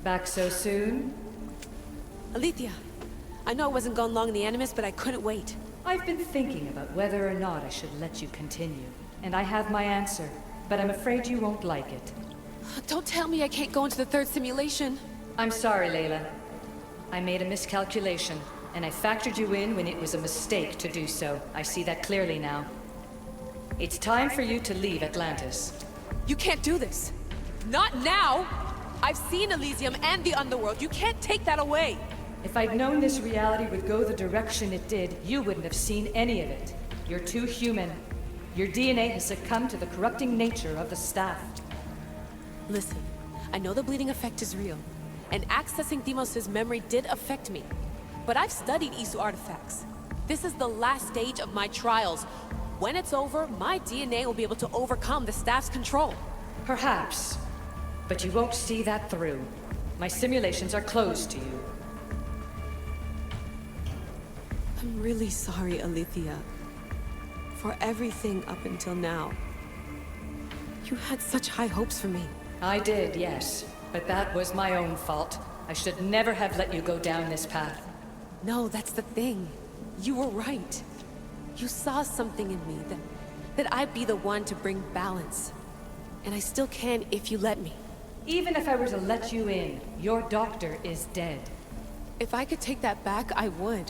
Back so soon? Alethea, I know I wasn't gone long in the Animus, but I couldn't wait. I've been thinking about whether or not I should let you continue, and I have my answer, but I'm afraid you won't like it. Don't tell me I can't go into the third simulation. I'm sorry, Layla. I made a miscalculation, and I factored you in when it was a mistake to do so. I see that clearly now. It's time for you to leave Atlantis. You can't do this. Not now! I've seen Elysium and the Underworld. You can't take that away! If I'd known this reality would go the direction it did, you wouldn't have seen any of it. You're too human. Your DNA has succumbed to the corrupting nature of the staff. Listen, I know the bleeding effect is real, and accessing Deimos' memory did affect me. But I've studied Isu artifacts. This is the last stage of my trials. When it's over, my DNA will be able to overcome the staff's control. Perhaps. But you won't see that through. My simulations are closed to you. I'm really sorry, Alethea. For everything up until now. You had such high hopes for me. I did, yes. But that was my own fault. I should never have let you go down this path. No, that's the thing. You were right. You saw something in me that I'd be the one to bring balance. And I still can if you let me. Even if I were to let you in, your doctor is dead. If I could take that back, I would.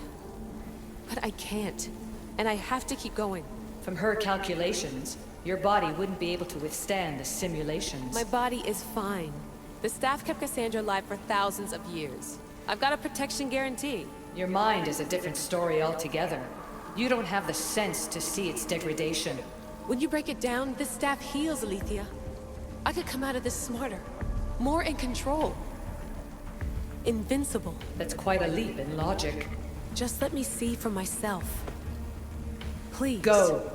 But I can't. And I have to keep going. From her calculations, your body wouldn't be able to withstand the simulations. My body is fine. The staff kept Cassandra alive for thousands of years. I've got a protection guarantee. Your mind is a different story altogether. You don't have the sense to see its degradation. When you break it down, this staff heals, Alethea. I could come out of this smarter, more in control. Invincible. That's quite a leap in logic. Just let me see for myself. Please. Go.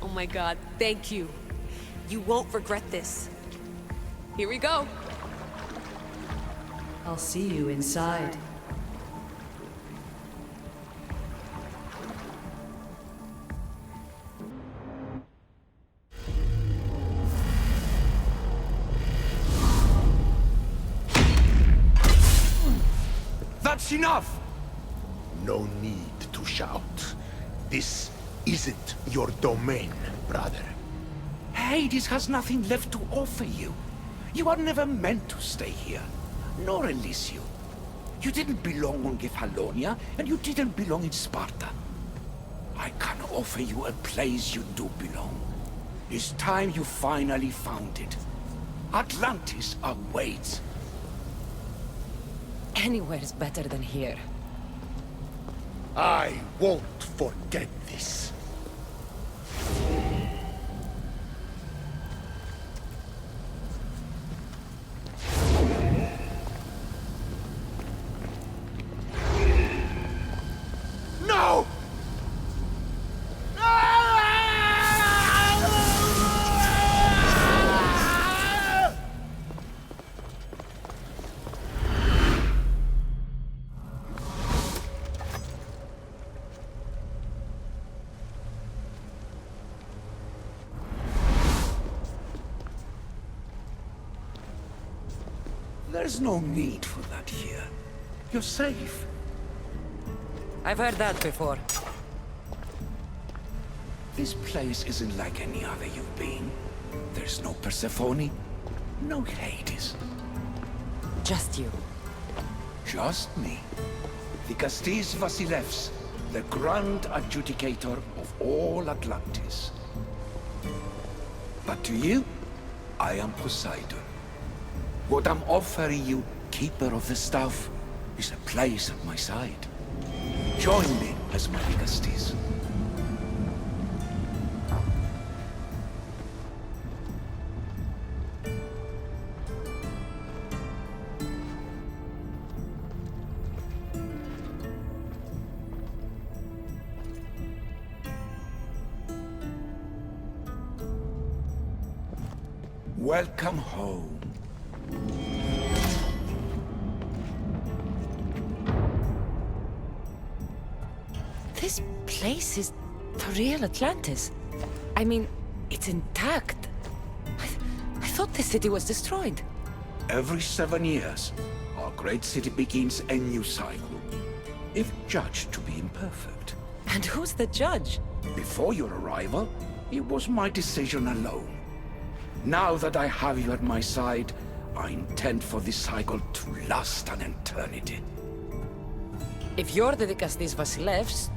Oh my god, thank you. You won't regret this. Here we go. I'll see you inside. That's enough! No need to shout. This isn't your domain, brother. Hades has nothing left to offer you. You are never meant to stay here, nor Elysium. You didn't belong on Kefalonia, and you didn't belong in Sparta. I can offer you a place you do belong. It's time you finally found it. Atlantis awaits. Anywhere's better than here. I won't forget this. No! There's no need for that here. You're safe. I've heard that before. This place isn't like any other you've been. There's no Persephone, no Hades. Just you. Just me. The Castis Vasilevs, the grand adjudicator of all Atlantis. But to you, I am Poseidon. What I'm offering you, Keeper of the Staff, is a place at my side. Join me as my Castis. Welcome home. This place is the real Atlantis. I mean, it's intact. I thought the city was destroyed. Every 7 years, our great city begins a new cycle, if judged to be imperfect. And who's the judge? Before your arrival, it was my decision alone. Now that I have you at my side, I intend for this cycle to last an eternity. If you're the Dikastis Vasilevs,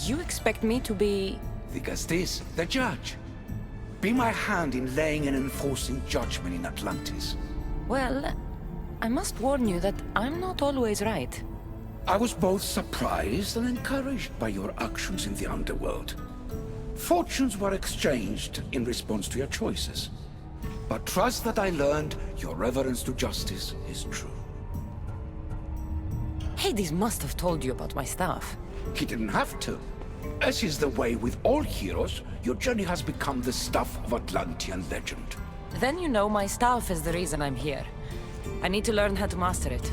you expect me to be... Dikastis, the judge. Be my hand in laying and enforcing judgment in Atlantis. Well, I must warn you that I'm not always right. I was both surprised and encouraged by your actions in the underworld. Fortunes were exchanged in response to your choices. But trust that I learned your reverence to justice is true. Hades must have told you about my staff. He didn't have to. As is the way with all heroes, your journey has become the stuff of Atlantean legend. Then you know my staff is the reason I'm here. I need to learn how to master it.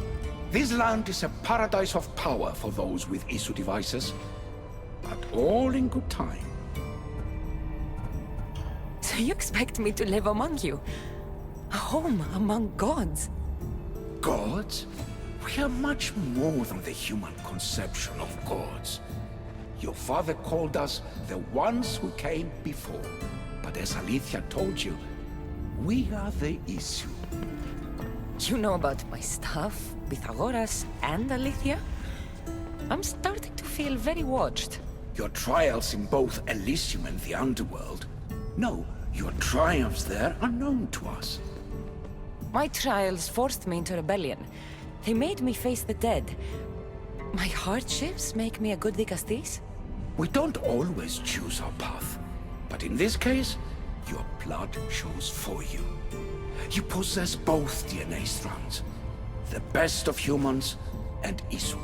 This land is a paradise of power for those with Isu devices, but all in good time. So you expect me to live among you? A home among gods? Gods? We are much more than the human conception of gods. Your father called us the ones who came before. But as Alethea told you, we are the Isu. You know about my staff, Pythagoras, and Alethea? I'm starting to feel very watched. Your trials in both Elysium and the underworld? No, your triumphs there are known to us. My trials forced me into rebellion. They made me face the dead. My hardships make me a good Dikastis? We don't always choose our path, but in this case, your blood shows for you. You possess both DNA strands, the best of humans and Isu.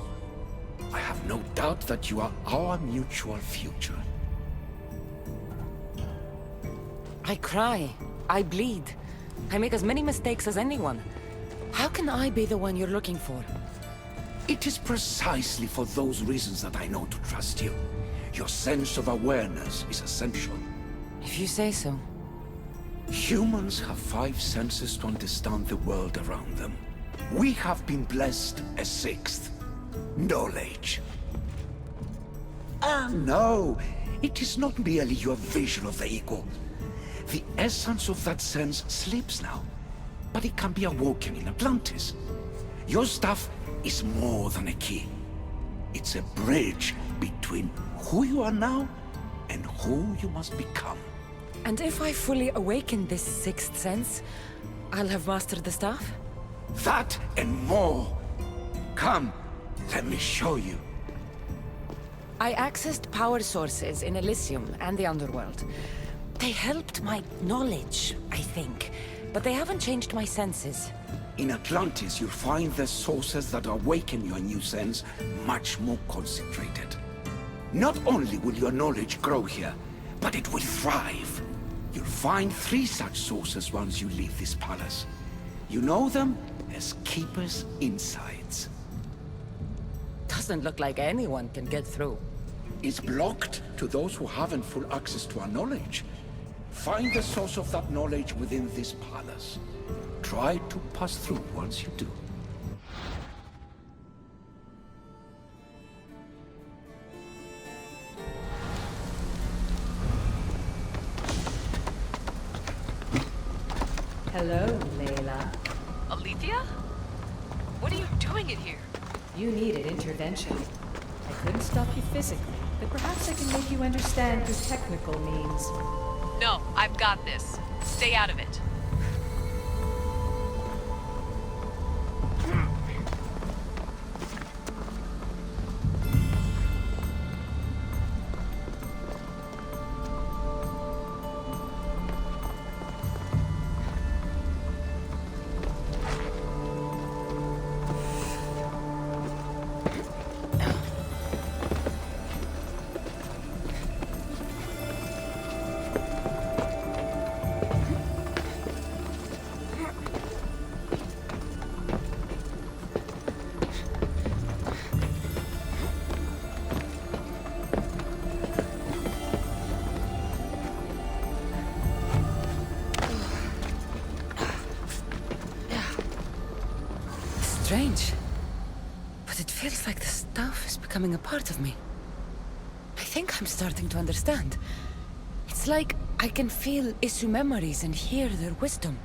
I have no doubt that you are our mutual future. I cry. I bleed. I make as many mistakes as anyone. How can I be the one you're looking for? It is precisely for those reasons that I know to trust you. Your sense of awareness is essential. If you say so. Humans have 5 senses to understand the world around them. We have been blessed a 6th. Knowledge. No, it is not merely your vision of the ego. The essence of that sense sleeps now, but it can be awoken in Atlantis. Your stuff is more than a key. It's a bridge between who you are now and who you must become. And if I fully awaken this 6th sense, I'll have mastered the staff? That and more. Come, let me show you. I accessed power sources in Elysium and the underworld. They helped my knowledge, I think, but they haven't changed my senses. In Atlantis, you'll find the sources that awaken your new sense much more concentrated. Not only will your knowledge grow here, but it will thrive. You'll find 3 such sources once you leave this palace. You know them as Keeper's Insights. Doesn't look like anyone can get through. It's blocked to those who haven't full access to our knowledge. Find the source of that knowledge within this palace. Try to pass through once you do. Hello, Layla. Alethea? What are you doing in here? You needed intervention. I couldn't stop you physically, but perhaps I can make you understand through technical means. No, I've got this. Stay out of it. feels like the stuff is becoming a part of me. I think I'm starting to understand. It's like I can feel Isu memories and hear their wisdom.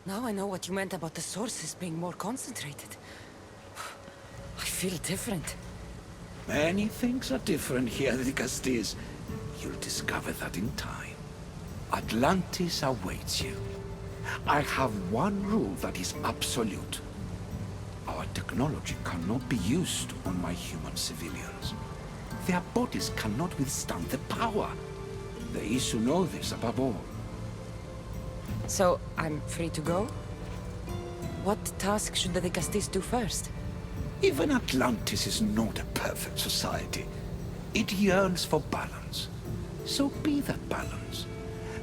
Now I know what you meant about the sources being more concentrated. I feel different. Many things are different here, Dicastis. You'll discover that in time. Atlantis awaits you. I have one rule that is absolute. Our technology cannot be used on my human civilians. Their bodies cannot withstand the power. The Isu know this above all. So, I'm free to go? What task should the Dicastis do first? Even Atlantis is not a perfect society. It yearns for balance. So be that balance.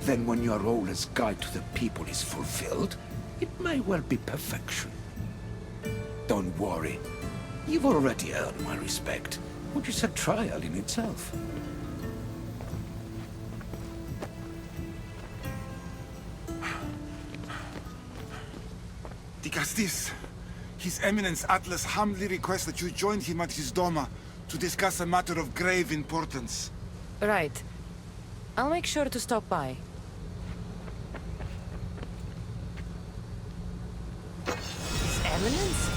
Then when your role as guide to the people is fulfilled, it may well be perfection. Don't worry. You've already earned my respect, which is a trial in itself. Dicastis, His Eminence Atlas humbly requests that you join him at his Doma to discuss a matter of grave importance. Right. I'll make sure to stop by. His Eminence?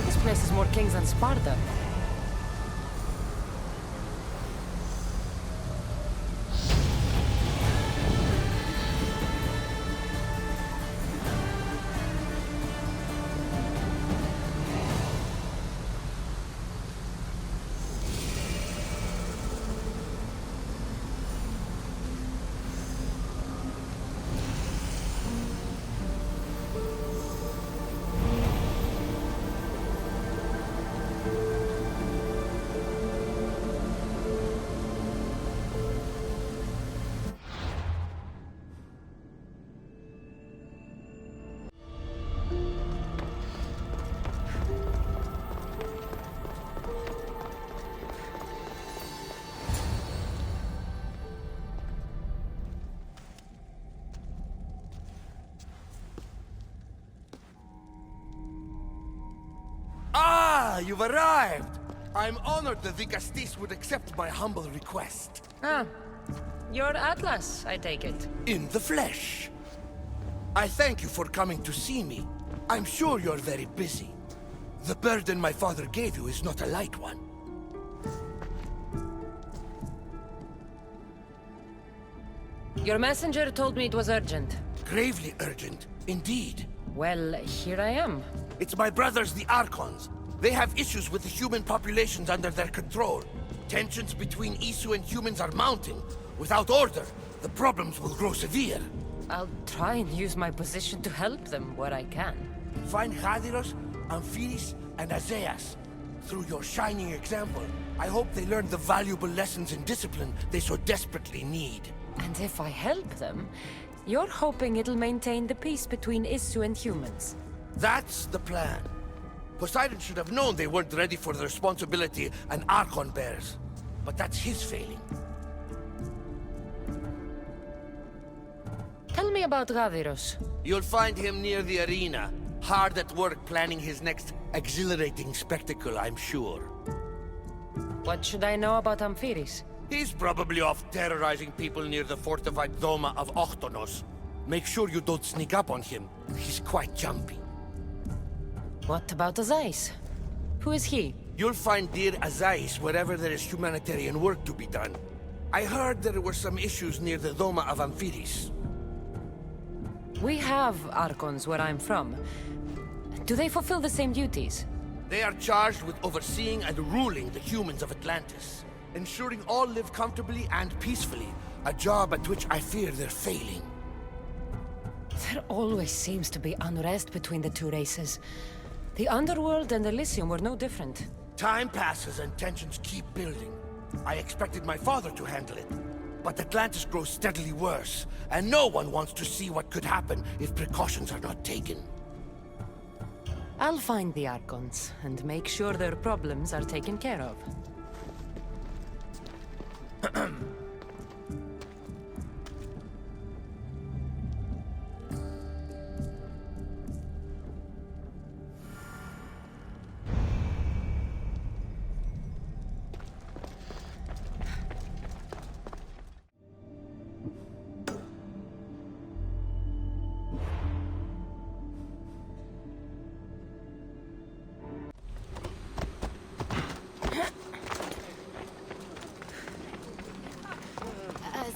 This place is more kings than Sparta. You've arrived! I'm honored the Dicastis would accept my humble request. Ah, you're Atlas, I take it. In the flesh. I thank you for coming to see me. I'm sure you're very busy. The burden my father gave you is not a light one. Your messenger told me it was urgent. Gravely urgent, indeed. Well, here I am. It's my brothers, the Archons. They have issues with the human populations under their control. Tensions between Isu and humans are mounting. Without order, the problems will grow severe. I'll try and use my position to help them where I can. Find Hadiros, Amphiris, and Azaeas. Through your shining example, I hope they learn the valuable lessons in discipline they so desperately need. And if I help them, you're hoping it'll maintain the peace between Isu and humans. That's the plan. Poseidon should have known they weren't ready for the responsibility an Archon bears. But that's his failing. Tell me about Gaviros. You'll find him near the arena, hard at work planning his next exhilarating spectacle, I'm sure. What should I know about Amphiris? He's probably off terrorizing people near the fortified Doma of Ochtonos. Make sure you don't sneak up on him. He's quite jumpy. What about Azais? Who is he? You'll find dear Azais wherever there is humanitarian work to be done. I heard there were some issues near the Doma of Amphiris. We have Archons where I'm from. Do they fulfill the same duties? They are charged with overseeing and ruling the humans of Atlantis, ensuring all live comfortably and peacefully, a job at which I fear they're failing. There always seems to be unrest between the two races. The Underworld and Elysium were no different. Time passes and tensions keep building. I expected my father to handle it, but Atlantis grows steadily worse, and no one wants to see what could happen if precautions are not taken. I'll find the Archons and make sure their problems are taken care of.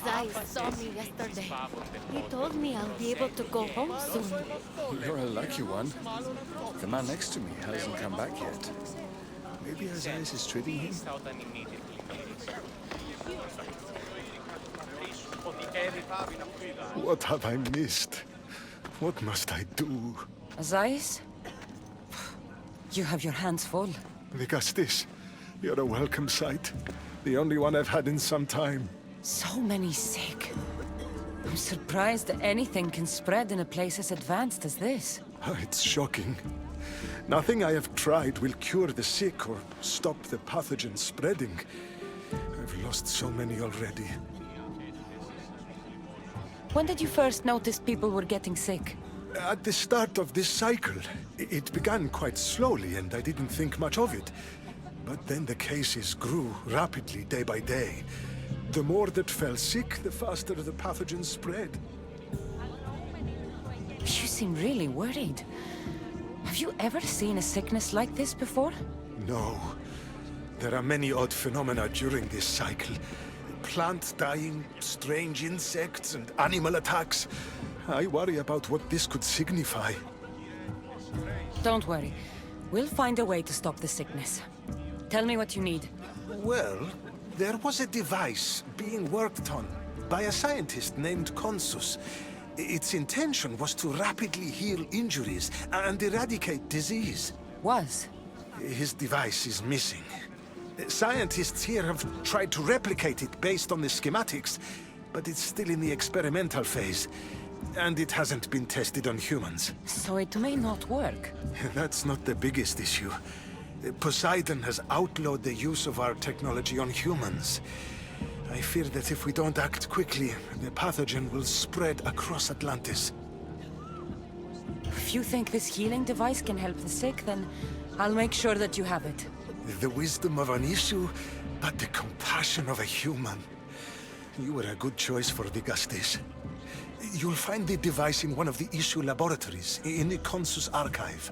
Zai saw me yesterday. He told me I'll be able to go home soon. You're a lucky one. The man next to me hasn't come back yet. Maybe Azais is treating him? What have I missed? What must I do? Azais? You have your hands full. Vigastis, you're a welcome sight. The only one I've had in some time. So many sick. I'm surprised that anything can spread in a place as advanced as this. It's shocking. Nothing I have tried will cure the sick or stop the pathogen spreading. I've lost so many already. When did you first notice people were getting sick? At the start of this cycle. It began quite slowly and I didn't think much of it. But then the cases grew rapidly day by day. The more that fell sick, the faster the pathogen spread. You seem really worried. Have you ever seen a sickness like this before? No. There are many odd phenomena during this cycle. Plant dying, strange insects, and animal attacks. I worry about what this could signify. Don't worry. We'll find a way to stop the sickness. Tell me what you need. Well, there was a device being worked on by a scientist named Consus. Its intention was to rapidly heal injuries and eradicate disease. Was? His device is missing. Scientists here have tried to replicate it based on the schematics, but it's still in the experimental phase, and it hasn't been tested on humans. So it may not work. That's not the biggest issue. Poseidon has outlawed the use of our technology on humans. I fear that if we don't act quickly, the pathogen will spread across Atlantis. If you think this healing device can help the sick, then I'll make sure that you have it. The wisdom of an issue, but the compassion of a human. You were a good choice for Vigastis. You'll find the device in one of the issue laboratories, in the Consus archive.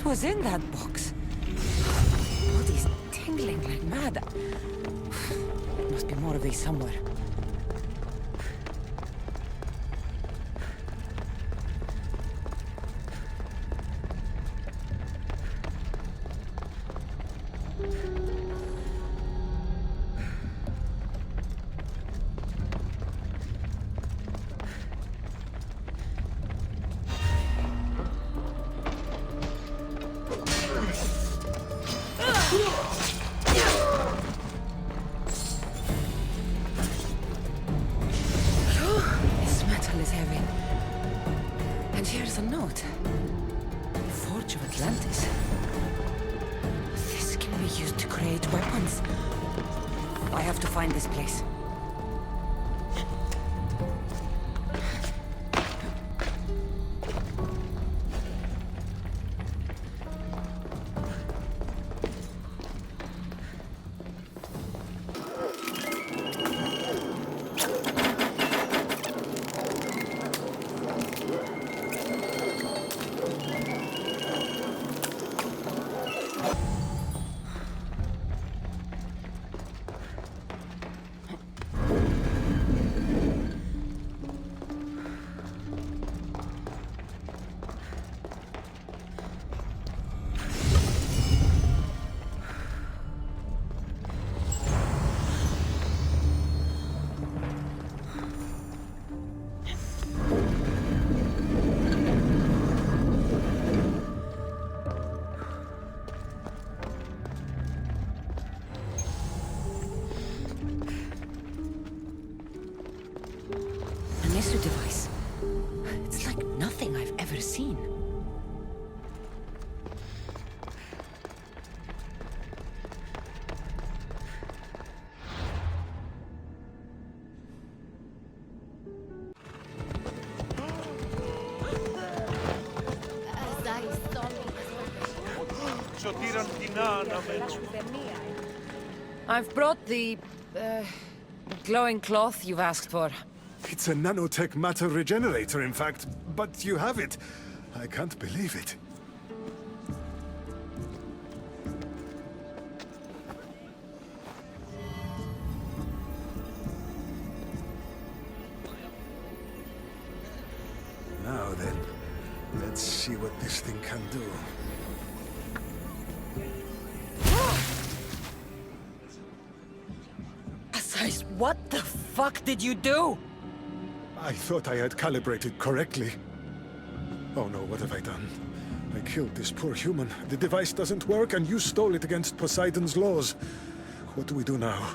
was in that box? Body's tingling like mad. There must be more of these somewhere. This metal is heavy. And here's a note. Forge of Atlantis. This can be used to create weapons. I have to find this place. Device. It's like nothing I've ever seen. I've brought the glowing cloth you've asked for. It's a nanotech matter regenerator, in fact, but you have it. I can't believe it. Now then, let's see what this thing can do. Asais, what the fuck did you do? I thought I had calibrated correctly. Oh no, what have I done? I killed this poor human. The device doesn't work, and you stole it against Poseidon's laws. What do we do now?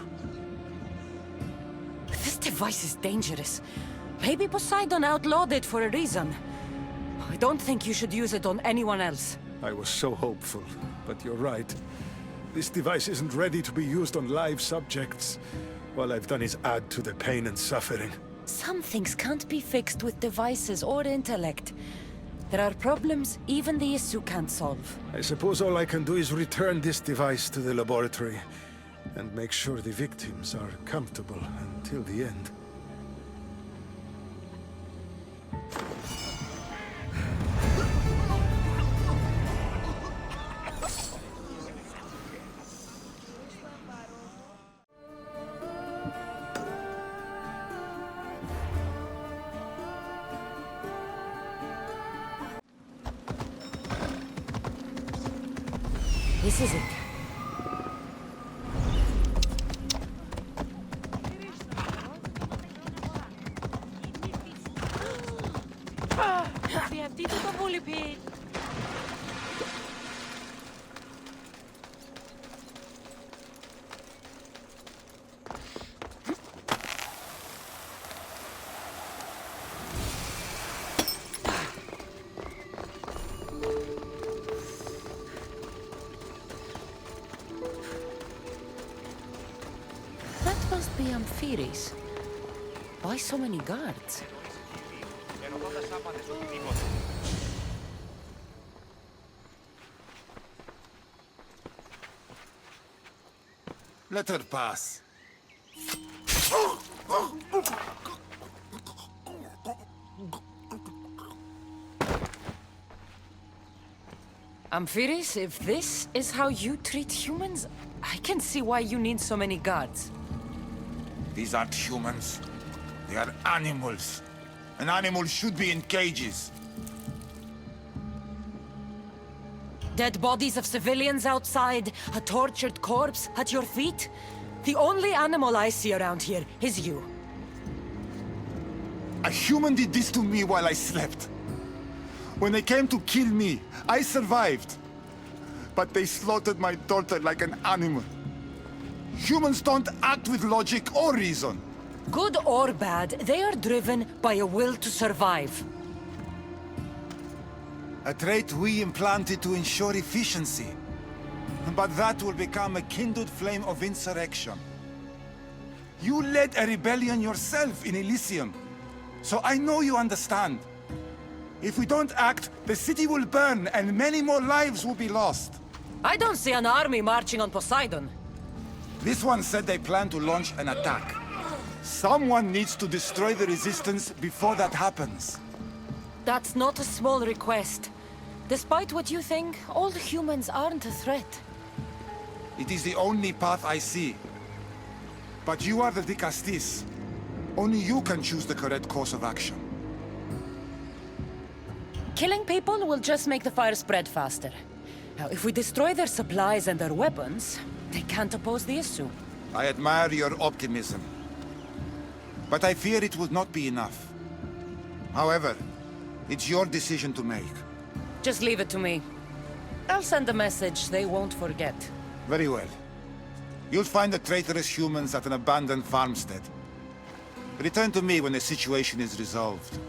This device is dangerous. Maybe Poseidon outlawed it for a reason. I don't think you should use it on anyone else. I was so hopeful, but you're right. This device isn't ready to be used on live subjects. All I've done is add to the pain and suffering. Some things can't be fixed with devices or intellect. There are problems even the issue can't solve. I suppose all I can do is return this device to the laboratory and make sure the victims are comfortable until the end. This is it. Must be Amphiris. Why so many guards? Let her pass. Amphiris, if this is how you treat humans, I can see why you need so many guards. These aren't humans. They are animals. An animal should be in cages. Dead bodies of civilians outside, a tortured corpse at your feet. The only animal I see around here is you. A human did this to me while I slept. When they came to kill me, I survived. But they slaughtered my daughter like an animal. Humans don't act with logic or reason. Good or bad, they are driven by a will to survive. A trait we implanted to ensure efficiency. But that will become a kindled flame of insurrection. You led a rebellion yourself in Elysium, so I know you understand. If we don't act, the city will burn and many more lives will be lost. I don't see an army marching on Poseidon. This one said they plan to launch an attack. Someone needs to destroy the resistance before that happens. That's not a small request. Despite what you think, all humans aren't a threat. It is the only path I see. But you are the Dicastis. Only you can choose the correct course of action. Killing people will just make the fire spread faster. Now, if we destroy their supplies and their weapons, they can't oppose the issue. I admire your optimism. But I fear it will not be enough. However, it's your decision to make. Just leave it to me. I'll send a message they won't forget. Very well. You'll find the traitorous humans at an abandoned farmstead. Return to me when the situation is resolved.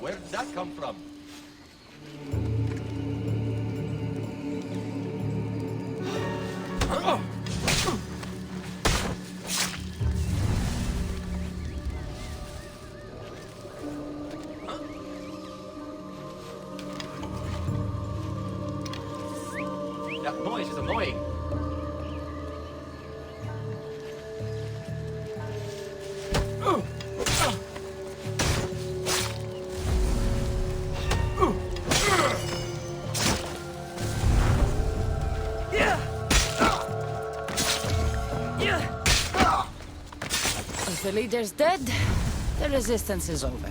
Where did that come from? That noise is annoying. If the leader's dead, the resistance is over.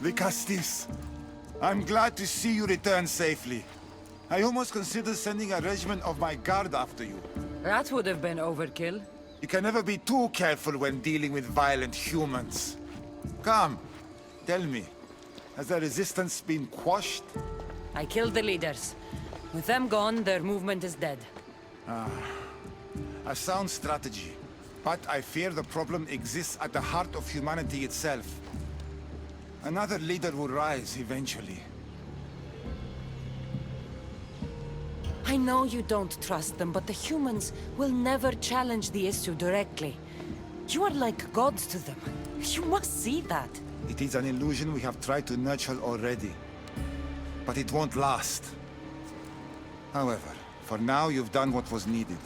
Dicastis, I'm glad to see you return safely. I almost considered sending a regiment of my guard after you. That would have been overkill. You can never be too careful when dealing with violent humans. Come, tell me, Has the resistance been quashed? I killed the leaders. With them gone, their movement is dead. A sound strategy. But I fear the problem exists at the heart of humanity itself. Another leader will rise eventually. I know you don't trust them, but the humans will never challenge the issue directly. You are like gods to them. You must see that. It is an illusion we have tried to nurture already. But it won't last. However, for now you've done what was needed.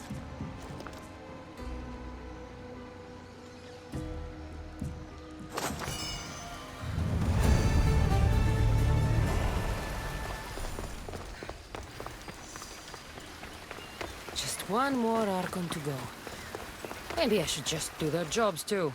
Just one more Archon to go. Maybe I should just do their jobs too.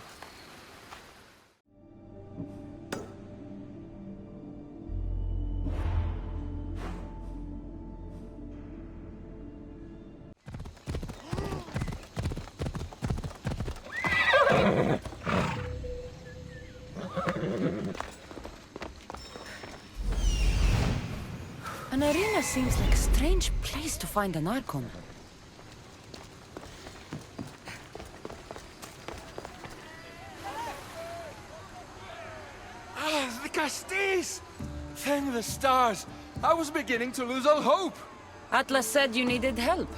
An arena seems like a strange place to find an Archon. Ah, the Castis! Thank the stars! I was beginning to lose all hope! Atlas said you needed help.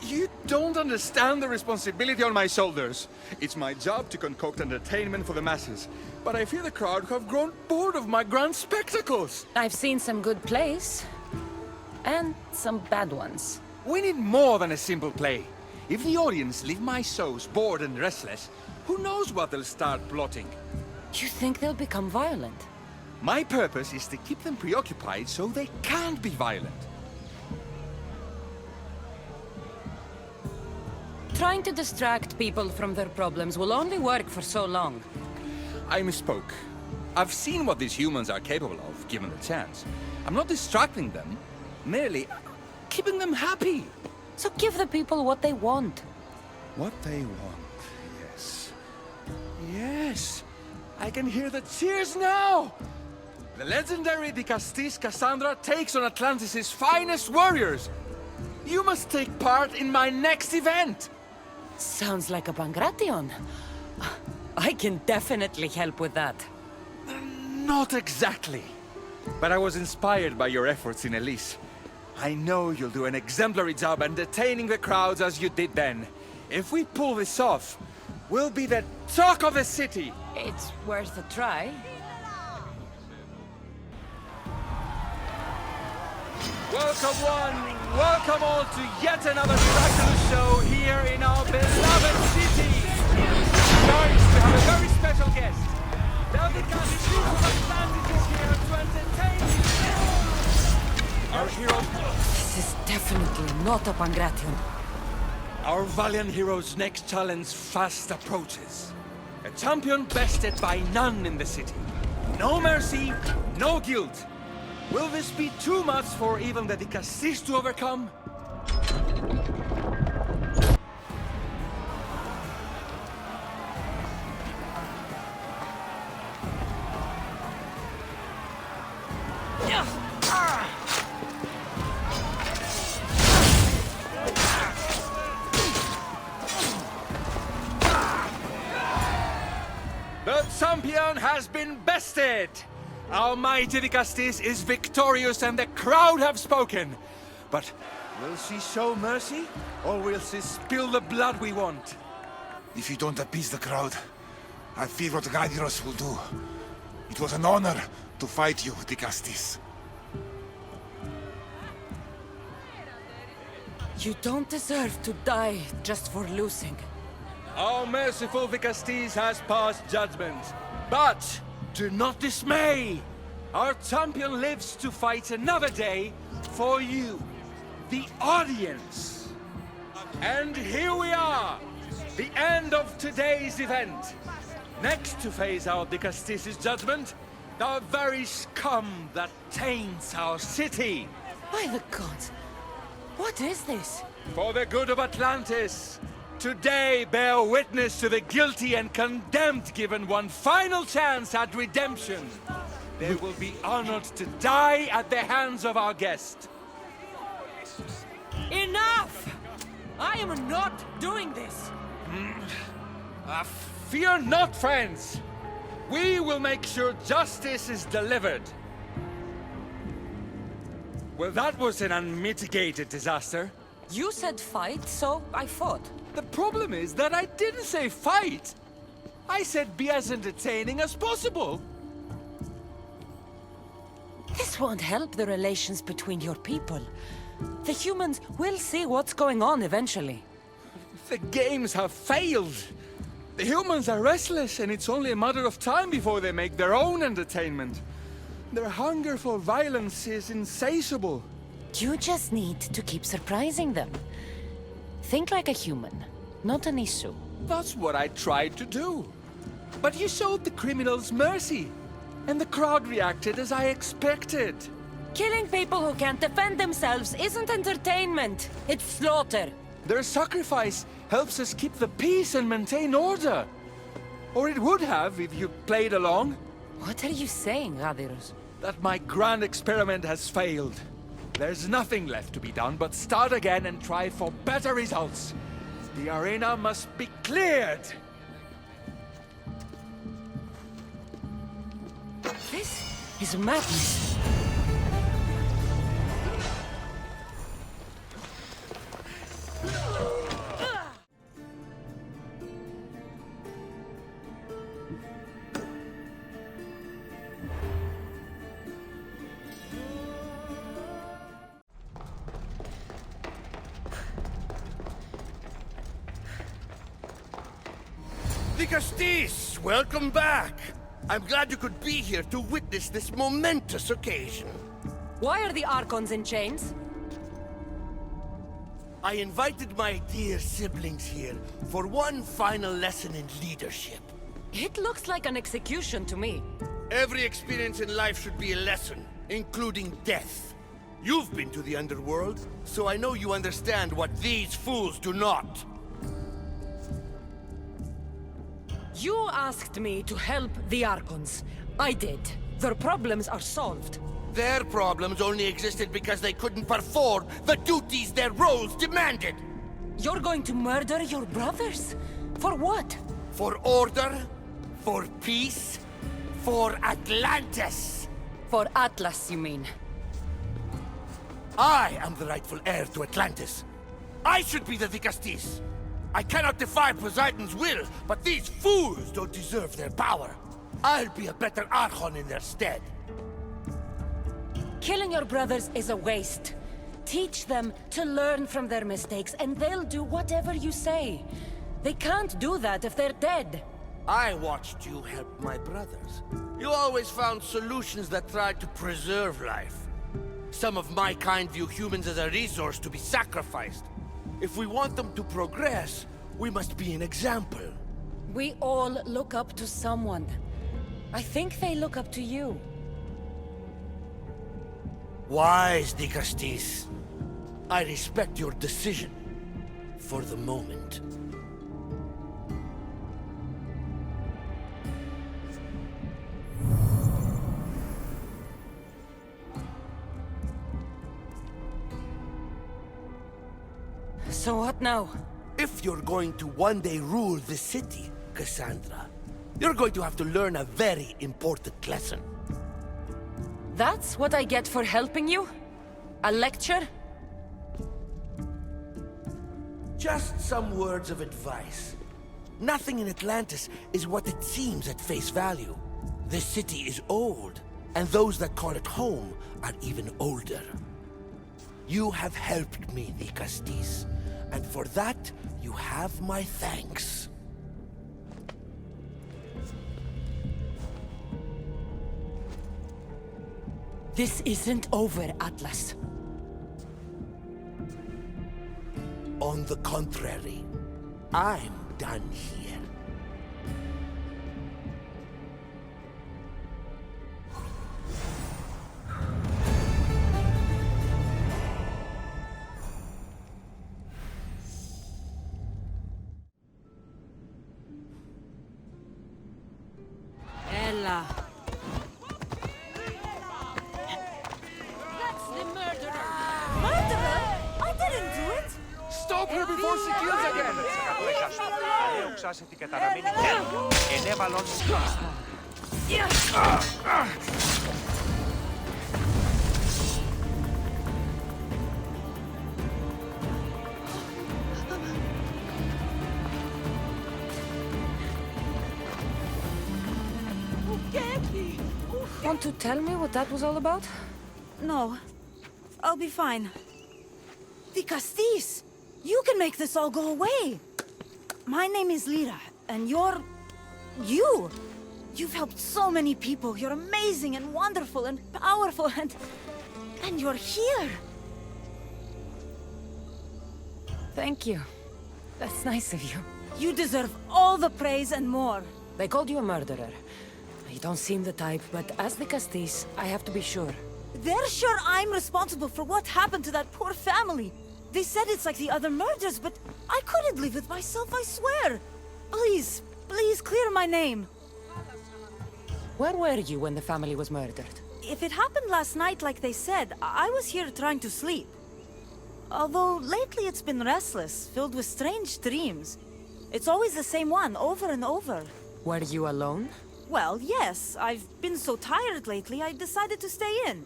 You don't understand the responsibility on my shoulders. It's my job to concoct entertainment for the masses. But I fear the crowd have grown bored of my grand spectacles. I've seen some good plays. And some bad ones. We need more than a simple play. If the audience leave my shows bored and restless, who knows what they'll start plotting? You think they'll become violent? My purpose is to keep them preoccupied so they can't be violent. Trying to distract people from their problems will only work for so long. I misspoke. I've seen what these humans are capable of, given the chance. I'm not distracting them, merely keeping them happy. So give the people what they want. What they want, yes. Yes! I can hear the cheers now! The legendary Dicastis Cassandra takes on Atlantis' finest warriors! You must take part in my next event! Sounds like a Pangration. I can definitely help with that. Not exactly. But I was inspired by your efforts in Elise. I know you'll do an exemplary job entertaining the crowds as you did then. If we pull this off, we'll be the talk of the city! It's worth a try. Welcome one, welcome all to yet another miraculous show here in our beloved city! Nice to have a very special guest. The Castis of Atlantis is here to entertain you. Our hero... This is definitely not a Pangration. Our valiant hero's next challenge fast approaches. A champion bested by none in the city. No mercy, no guilt. Will this be too much for even the Dicastis to overcome? The champion has been bested! Our mighty Dicastis is victorious and the crowd have spoken. But will she show mercy? Or will she spill the blood we want? If you don't appease the crowd, I fear what Gyros will do. It was an honor to fight you, Dicastis. You don't deserve to die just for losing. Our merciful Dicastis has passed judgment. But do not dismay! Our champion lives to fight another day for you, the audience. And here we are, the end of today's event. Next to face our Dicastis' judgment, the very scum that taints our city. By the gods, what is this? For the good of Atlantis, today bear witness to the guilty and condemned given one final chance at redemption. They will be honored to die at the hands of our guest. Enough! I am not doing this! Fear not, friends! We will make sure justice is delivered. Well, that was an unmitigated disaster. You said fight, so I fought. The problem is that I didn't say fight. I said be as entertaining as possible. This won't help the relations between your people. The humans will see what's going on eventually. The games have failed. The humans are restless, and it's only a matter of time before they make their own entertainment. Their hunger for violence is insatiable. You just need to keep surprising them. Think like a human, not an issue. That's what I tried to do. But you showed the criminals mercy, and the crowd reacted as I expected. Killing people who can't defend themselves isn't entertainment. It's slaughter. Their sacrifice helps us keep the peace and maintain order. Or it would have if you played along. What are you saying, Radirus? That my grand experiment has failed. There's nothing left to be done but start again and try for better results. The arena must be cleared. This is madness. Vicastis, welcome back. I'm glad you could be here to witness this momentous occasion. Why are the Archons in chains? I invited my dear siblings here for one final lesson in leadership. It looks like an execution to me. Every experience in life should be a lesson, including death. You've been to the underworld, so I know you understand what these fools do not. You asked me to help the Archons. I did. Their problems are solved. Their problems only existed because they couldn't perform the duties their roles demanded. You're going to murder your brothers? For what? For order, for peace, for Atlantis. For Atlas, you mean? I am the rightful heir to Atlantis. I should be the Vicastis. I cannot defy Poseidon's will, but these fools don't deserve their power. I'll be a better Archon in their stead. Killing your brothers is a waste. Teach them to learn from their mistakes, and they'll do whatever you say. They can't do that if they're dead. I watched you help my brothers. You always found solutions that tried to preserve life. Some of my kind view humans as a resource to be sacrificed. If we want them to progress, we must be an example. We all look up to someone. I think they look up to you. Wise, Vicastis. I respect your decision. For the moment. So what now? If you're going to one day rule the city, Cassandra, you're going to have to learn a very important lesson. That's what I get for helping you? A lecture? Just some words of advice. Nothing in Atlantis is what it seems at face value. This city is old, and those that call it home are even older. You have helped me, Vicastis, and for that, you have my thanks. This isn't over, Atlas. On the contrary, I'm done here. her before she kills again! Want to tell me what that was all about? No. I'll be fine. The Castis! You can make this all go away! My name is Lyra, and you're... you! You've helped so many people. You're amazing and wonderful and powerful and... and you're here! Thank you. That's nice of you. You deserve all the praise and more. They called you a murderer. You don't seem the type, but as the Castis, I have to be sure. They're sure I'm responsible for what happened to that poor family. They said it's like the other murders, but I couldn't live with myself, I swear. Please, please clear my name. Where were you when the family was murdered? If it happened last night like they said, I was here trying to sleep. Although lately it's been restless, filled with strange dreams. It's always the same one, over and over. Were you alone? Well, yes. I've been so tired lately, I decided to stay in.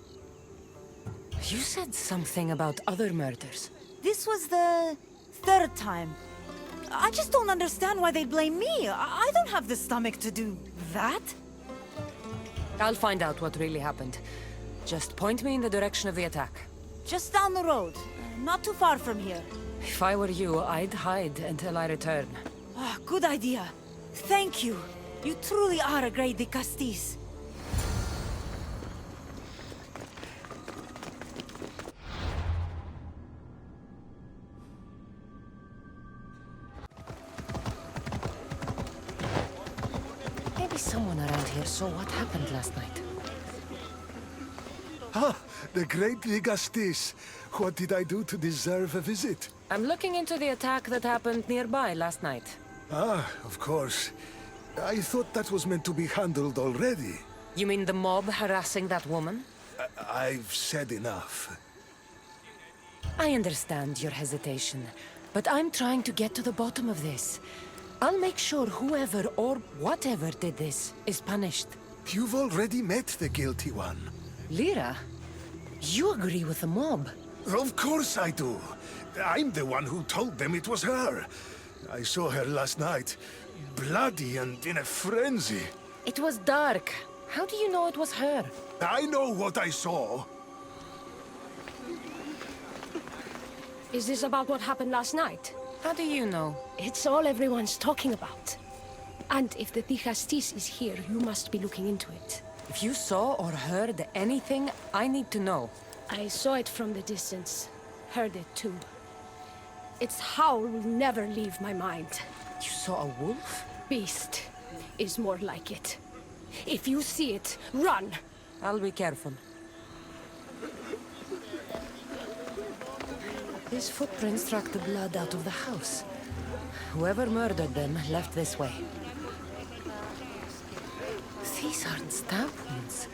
You said something about other murders. This was the third time. I just don't understand why they blame me. I don't have the stomach to do that. I'll find out what really happened. Just point me in the direction of the attack. Just down the road. Not too far from here. If I were you, I'd hide until I return. Ah, good idea. Thank you. You truly are a great de Castis. Maybe someone around here saw what happened last night. Ah, the great Ligastis. What did I do to deserve a visit? I'm looking into the attack that happened nearby last night. Ah, of course. I thought that was meant to be handled already. You mean the mob harassing that woman? I've said enough. I understand your hesitation, but I'm trying to get to the bottom of this. I'll make sure whoever or whatever did this is punished. You've already met the guilty one. Lyra, you agree with the mob? Of course I do. I'm the one who told them it was her. I saw her last night, bloody and in a frenzy. It was dark. How do you know it was her? I know what I saw. Is this about what happened last night? How do you know? It's all everyone's talking about. And if the Dicastis is here, you must be looking into it. If you saw or heard anything, I need to know. I saw it from the distance. Heard it too. Its howl will never leave my mind. You saw a wolf? Beast is more like it. If you see it, run! I'll be careful. These footprints track the blood out of the house. Whoever murdered them left this way. These aren't stab wounds.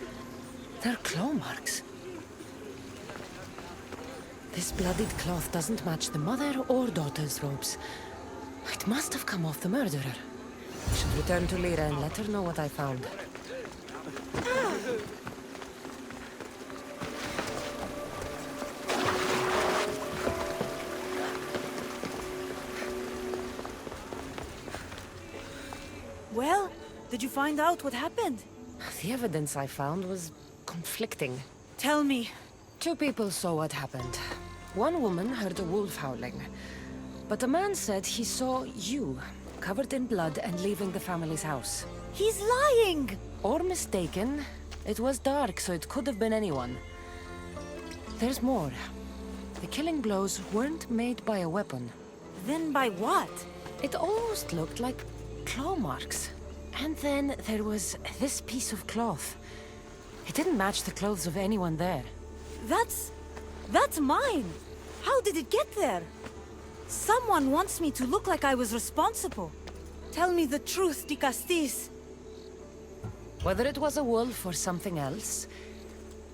They're claw marks. This bloodied cloth doesn't match the mother or daughter's robes. It must have come off the murderer. I should return to Lyra and let her know what I found. Well, did you find out what happened? The evidence I found was conflicting. Tell me. 2 people saw what happened. One woman heard a wolf howling, but a man said he saw you, covered in blood and leaving the family's house. He's lying! Or mistaken. It was dark, so it could have been anyone. There's more. The killing blows weren't made by a weapon. Then by what? It almost looked like claw marks. And then there was this piece of cloth. It didn't match the clothes of anyone there. That's mine! How did it get there? Someone wants me to look like I was responsible. Tell me the truth, Dicastis. Whether it was a wolf or something else,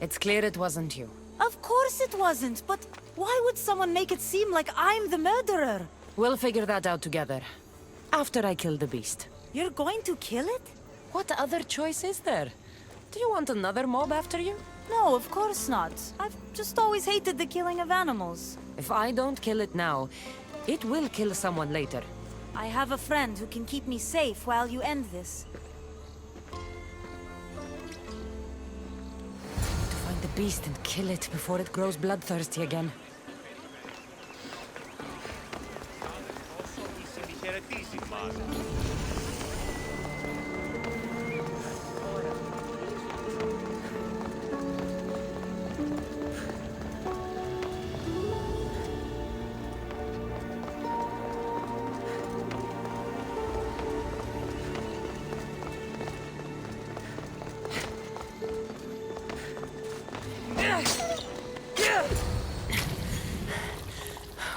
it's clear it wasn't you. Of course it wasn't, but why would someone make it seem like I'm the murderer? We'll figure that out together. After I kill the beast. You're going to kill it? What other choice is there? Do you want another mob after you? No, of course not. I've just always hated the killing of animals. If I don't kill it now, it will kill someone later. I have a friend who can keep me safe while you end this. To find the beast and kill it before it grows bloodthirsty again.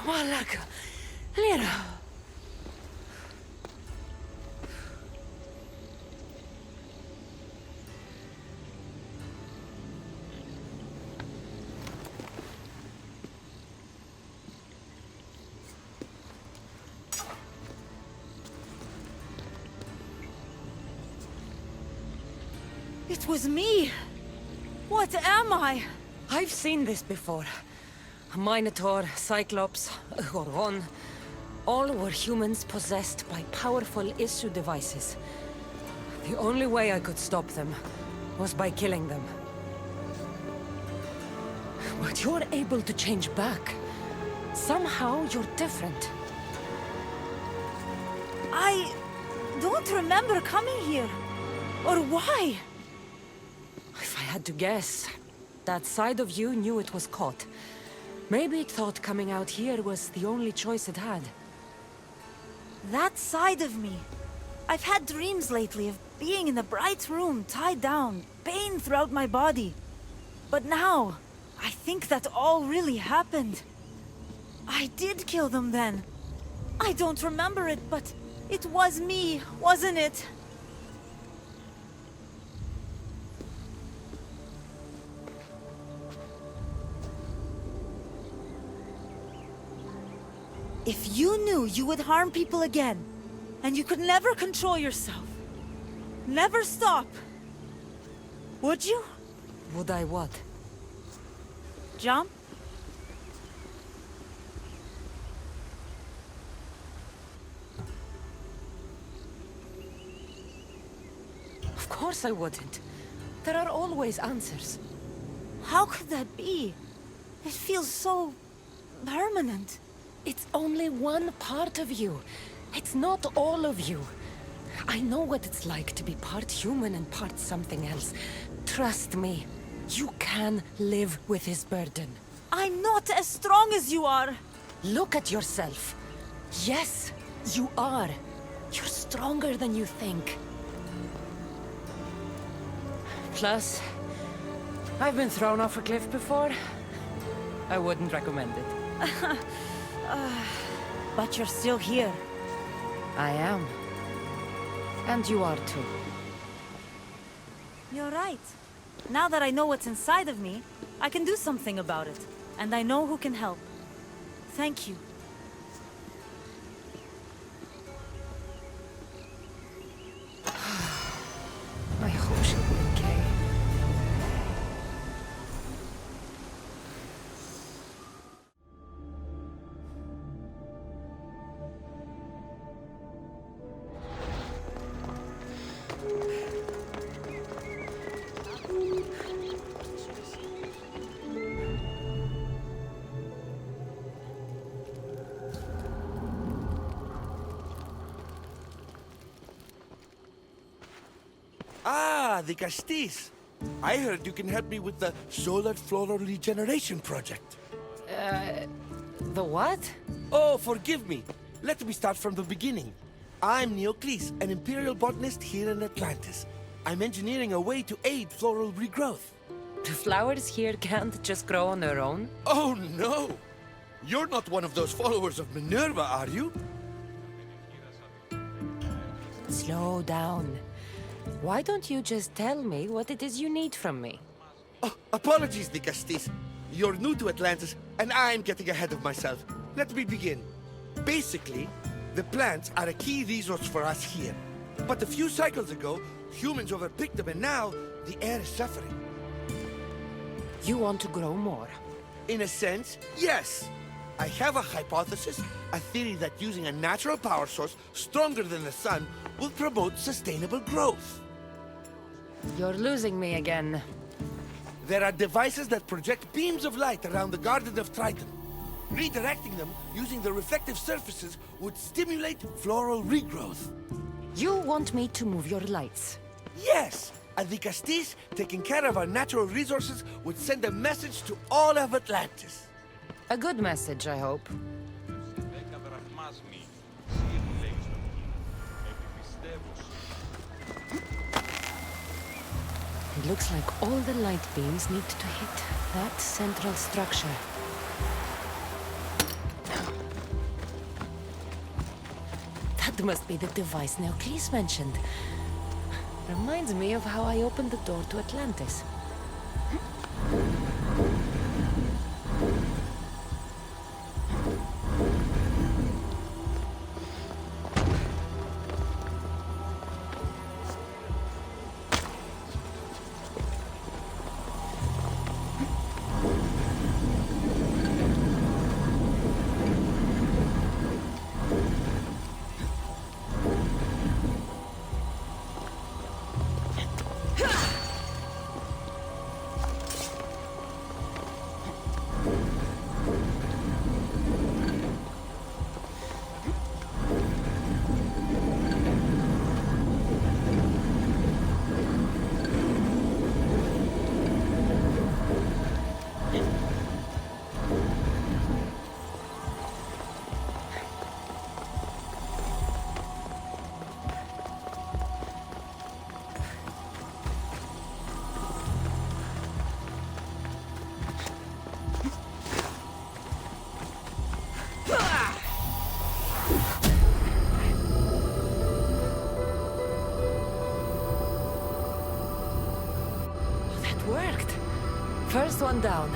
Malaka, Lira. It was me! What am I? I've seen this before. A Minotaur, Cyclops, a Goron. All were humans possessed by powerful issue devices. The only way I could stop them was by killing them. But you're able to change back. Somehow you're different. I don't remember coming here. Or why? If I had to guess, that side of you knew it was caught. Maybe it thought coming out here was the only choice it had. That side of me. I've had dreams lately of being in a bright room, tied down, pain throughout my body. But now, I think that all really happened. I did kill them then. I don't remember it, but it was me, wasn't it? If you knew you would harm people again, and you could never control yourself, never stop, would you? Would I what? Jump? Of course I wouldn't. There are always answers. How could that be? It feels so permanent. It's only one part of you. It's not all of you. I know what it's like to be part human and part something else. Trust me, you can live with his burden. I'm not as strong as you are. Look at yourself. Yes, you are. You're stronger than you think. Plus, I've been thrown off a cliff before. I wouldn't recommend it. But you're still here. I am. And you are too. You're right. Now that I know what's inside of me, I can do something about it. And I know who can help. Thank you. I hope she'll be okay. Ah, the Castis. I heard you can help me with the solar floral regeneration project. The what? Oh, forgive me. Let me start from the beginning. I'm Neocles, an imperial botanist here in Atlantis. I'm engineering a way to aid floral regrowth. The flowers here can't just grow on their own? Oh, no! You're not one of those followers of Minerva, are you? Slow down. Why don't you just tell me what it is you need from me? Oh, apologies, the Castis. You're new to Atlantis, and I'm getting ahead of myself. Let me begin. Basically, the plants are a key resource for us here. But a few cycles ago, humans overpicked them, and now the air is suffering. You want to grow more? In a sense, yes. I have a hypothesis, a theory that using a natural power source stronger than the sun will promote sustainable growth. You're losing me again. There are devices that project beams of light around the Garden of Triton. Redirecting them using the reflective surfaces would stimulate floral regrowth. You want me to move your lights? Yes! And the Castis, taking care of our natural resources, would send a message to all of Atlantis. A good message, I hope. It looks like all the light beams need to hit that central structure. That must be the device Neocles mentioned. Reminds me of how I opened the door to Atlantis. First one down.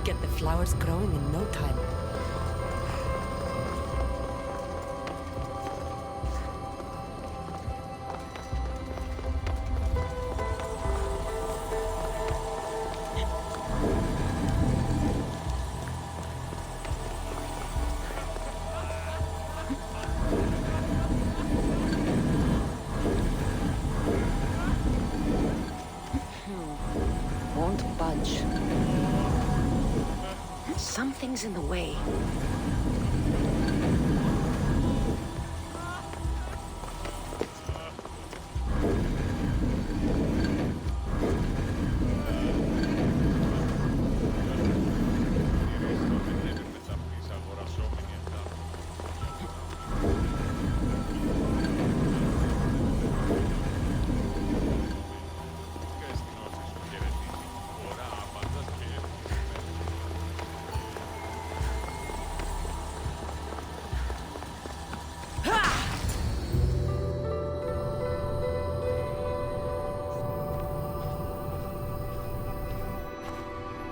Get the flowers growing in no time. Nothing's in the way.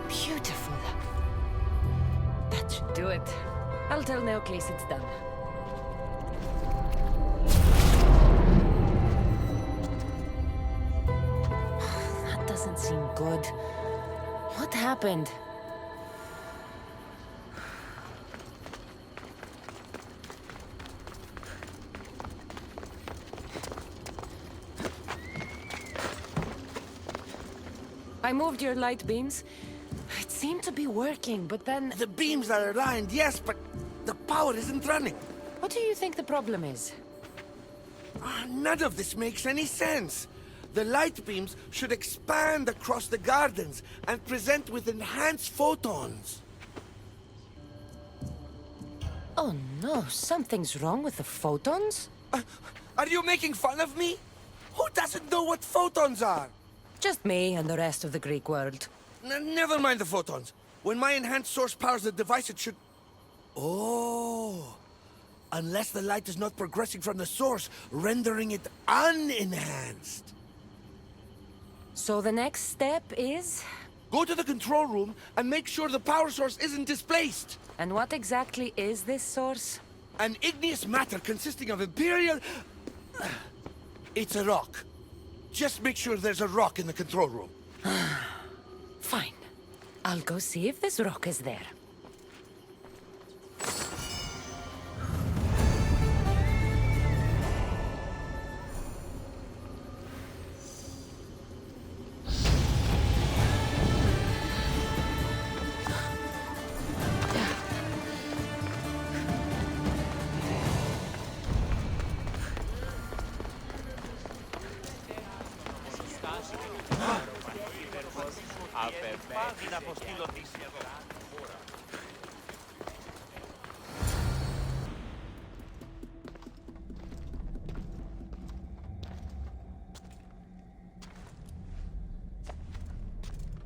Beautiful. That should do it. I'll tell Neocles it's done. That doesn't seem good. What happened? I moved your light beams. It seemed to be working, but then... The beams are aligned, yes, but the power isn't running. What do you think the problem is? None of this makes any sense. The light beams should expand across the gardens and present with enhanced photons. Oh no, something's wrong with the photons? Are you making fun of me? Who doesn't know what photons are? Just me and the rest of the Greek world. Never mind the photons. When my enhanced source powers the device, it should... Oh. Unless the light is not progressing from the source, rendering it unenhanced. So the next step is? Go to the control room and make sure the power source isn't displaced. And what exactly is this source? An igneous matter consisting of Imperial... It's a rock. Just make sure there's a rock in the control room. Fine. I'll go see if this rock is there.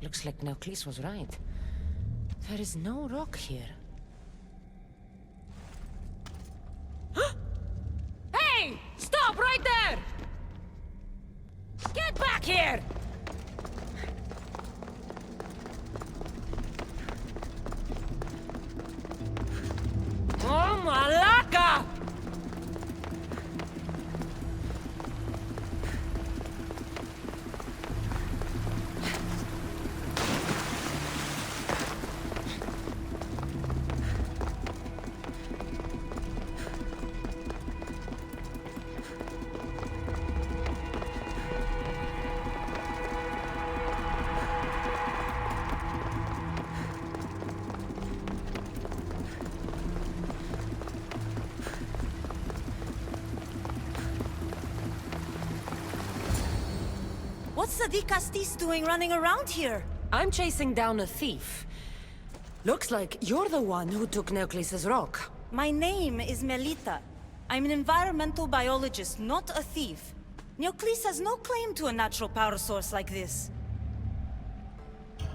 Looks like Neocles was right. There is no rock here. Hey! Stop right there! Get back here! Oh, Malaka! What's the Dicastis doing running around here? I'm chasing down a thief. Looks like you're the one who took Neocles' rock. My name is Melita. I'm an environmental biologist, not a thief. Neocles has no claim to a natural power source like this.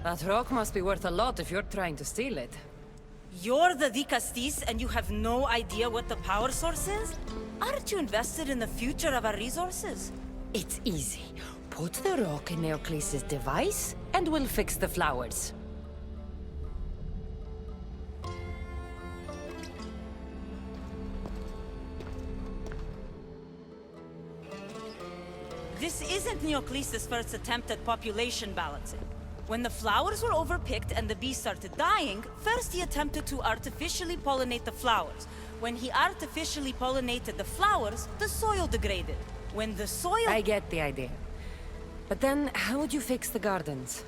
That rock must be worth a lot if you're trying to steal it. You're the Dicastis and you have no idea what the power source is? Aren't you invested in the future of our resources? It's easy. Put the rock in Neocles' device, and we'll fix the flowers. This isn't Neocles' first attempt at population balancing. When the flowers were overpicked and the bees started dying, first he attempted to artificially pollinate the flowers. When he artificially pollinated the flowers, the soil degraded. When the soil... I get the idea. But then, how would you fix the gardens?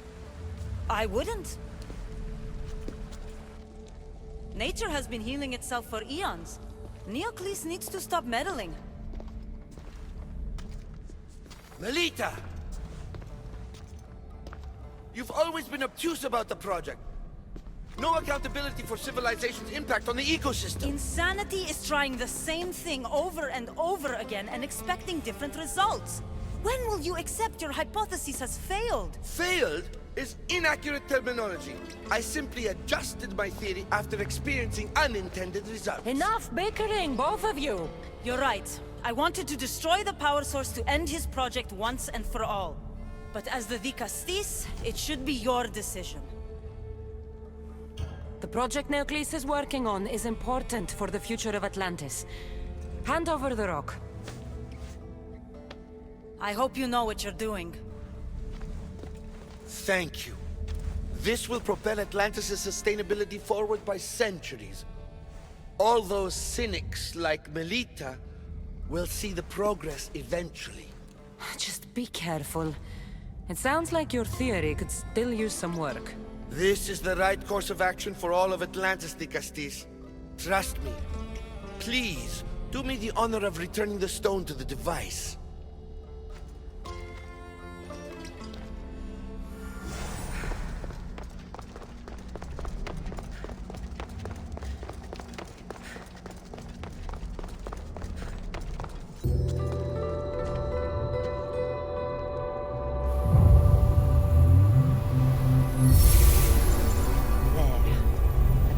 I wouldn't. Nature has been healing itself for eons. Neocles needs to stop meddling. Melita! You've always been obtuse about the project. No accountability for civilization's impact on the ecosystem. Insanity is trying the same thing over and over again and expecting different results. When will you accept your hypothesis has failed? Failed is inaccurate terminology. I simply adjusted my theory after experiencing unintended results. Enough bickering, both of you! You're right. I wanted to destroy the power source to end his project once and for all. But as the Vicastis, it should be your decision. The project Neocles is working on is important for the future of Atlantis. Hand over the rock. I hope you know what you're doing. Thank you. This will propel Atlantis' sustainability forward by centuries. All those cynics like Melita will see the progress eventually. Just be careful. It sounds like your theory could still use some work. This is the right course of action for all of Atlantis, Dicastis. Trust me. Please, do me the honor of returning the stone to the device.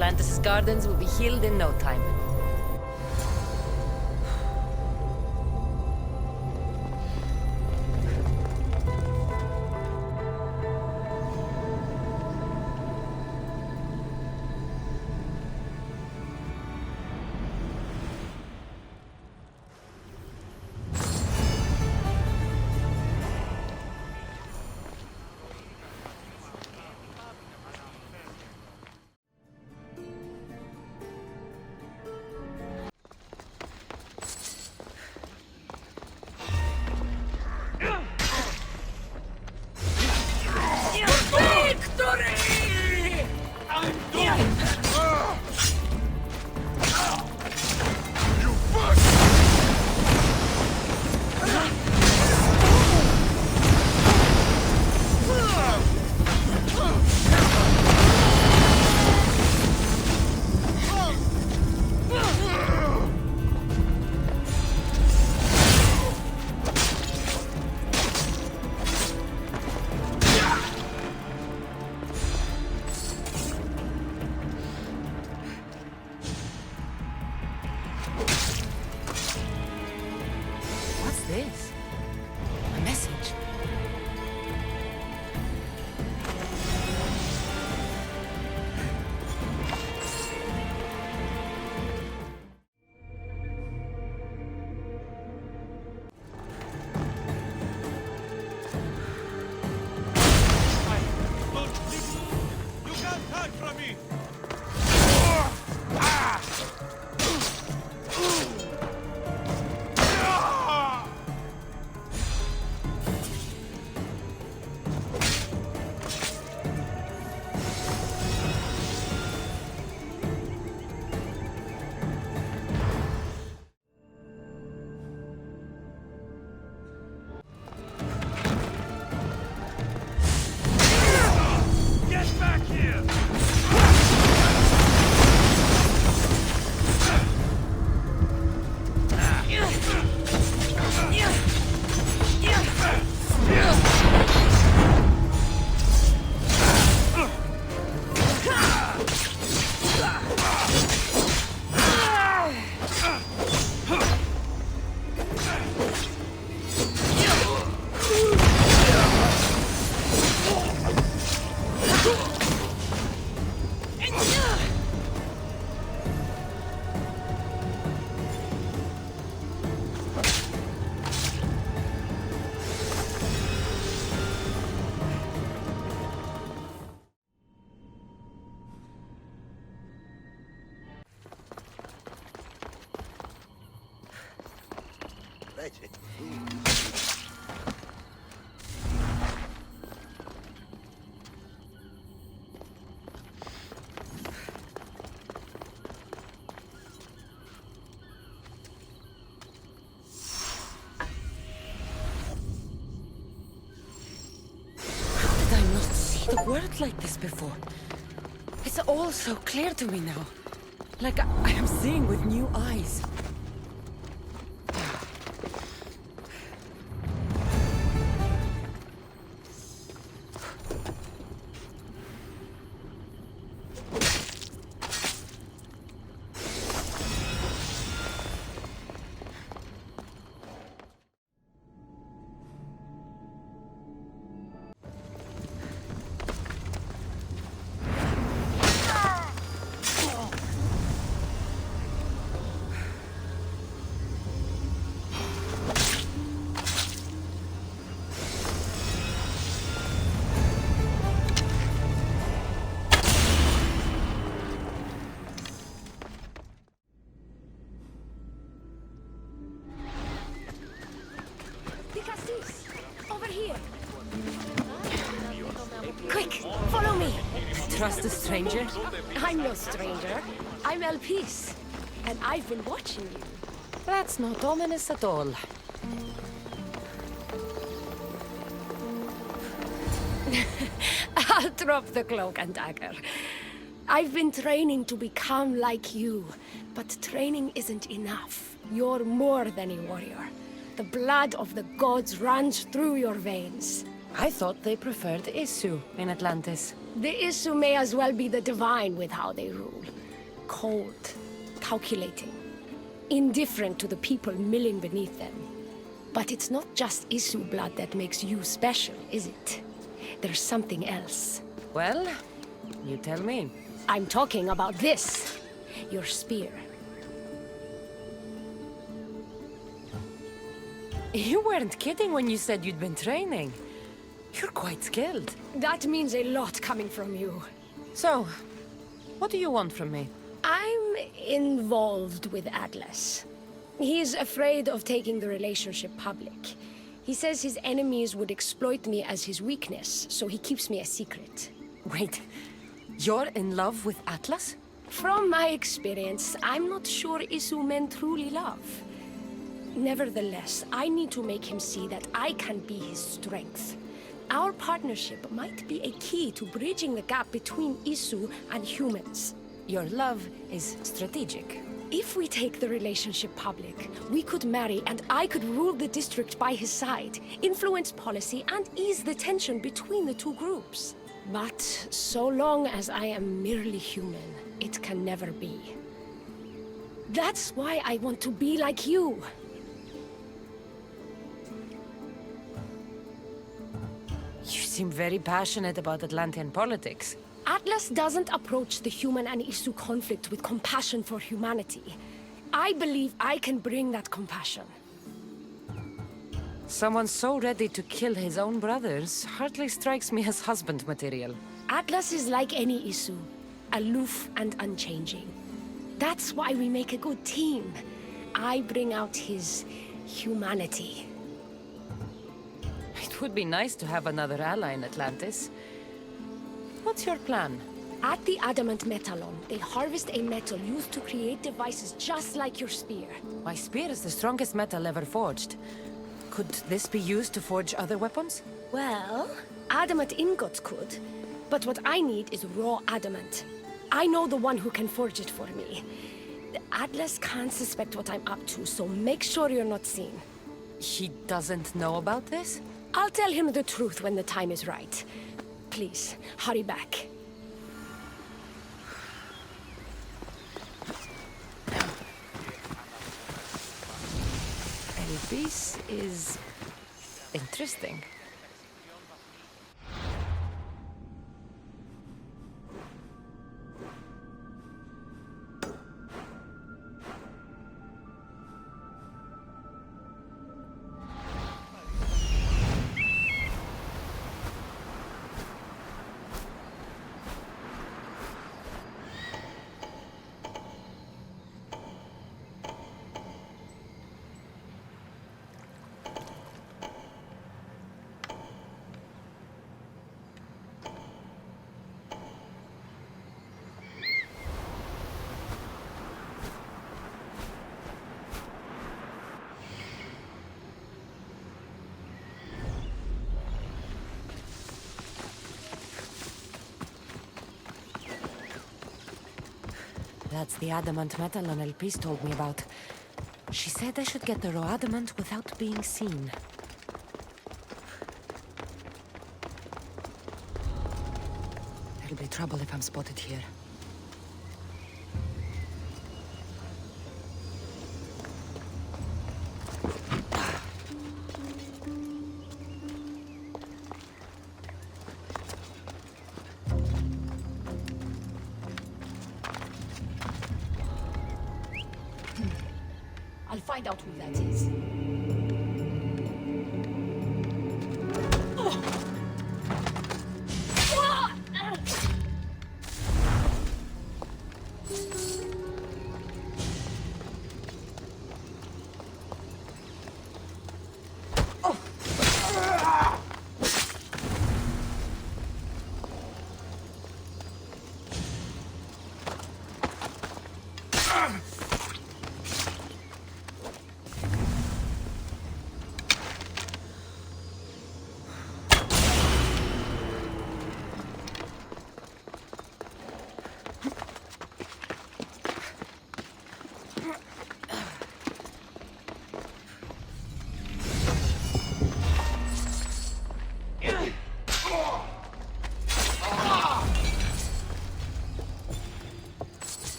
Atlantis' gardens will be healed in no time. this? A message? world like this before. It's all so clear to me now. Like I am seeing with new eyes. Over here! Quick, follow me! Trust a stranger? I'm no stranger. I'm Elpis. And I've been watching you. That's not ominous at all. I'll drop the cloak and dagger. I've been training to become like you, but training isn't enough. You're more than a warrior. The blood of the gods runs through your veins. I thought they preferred Isu in Atlantis. The Isu may as well be the divine with how they rule. Cold, calculating, indifferent to the people milling beneath them. But it's not just Isu blood that makes you special, is it? There's something else. Well, you tell me. I'm talking about this. Your spear. You weren't kidding when you said you'd been training. You're quite skilled. That means a lot coming from you. So, what do you want from me? I'm involved with Atlas. He's afraid of taking the relationship public. He says his enemies would exploit me as his weakness, so he keeps me a secret. Wait, you're in love with Atlas? From my experience, I'm not sure Isu men truly love. Nevertheless, I need to make him see that I can be his strength. Our partnership might be a key to bridging the gap between Isu and humans. Your love is strategic. If we take the relationship public, we could marry and I could rule the district by his side, influence policy and ease the tension between the two groups. But so long as I am merely human, it can never be. That's why I want to be like you. You seem very passionate about Atlantean politics. Atlas doesn't approach the human and Isu conflict with compassion for humanity. I believe I can bring that compassion. Someone so ready to kill his own brothers hardly strikes me as husband material. Atlas is like any Isu, aloof and unchanging. That's why we make a good team. I bring out his humanity. It would be nice to have another ally in Atlantis. What's your plan? At the Adamant Metalon, they harvest a metal used to create devices just like your spear. My spear is the strongest metal ever forged. Could this be used to forge other weapons? Well, adamant ingots could. But what I need is raw adamant. I know the one who can forge it for me. The Atlas can't suspect what I'm up to, so make sure you're not seen. He doesn't know about this? I'll tell him the truth when the time is right. Please, hurry back. Elpis is interesting. That's the adamant metal Elpis told me about. She said I should get the raw adamant without being seen. There'll be trouble if I'm spotted here. I'll find out who that is.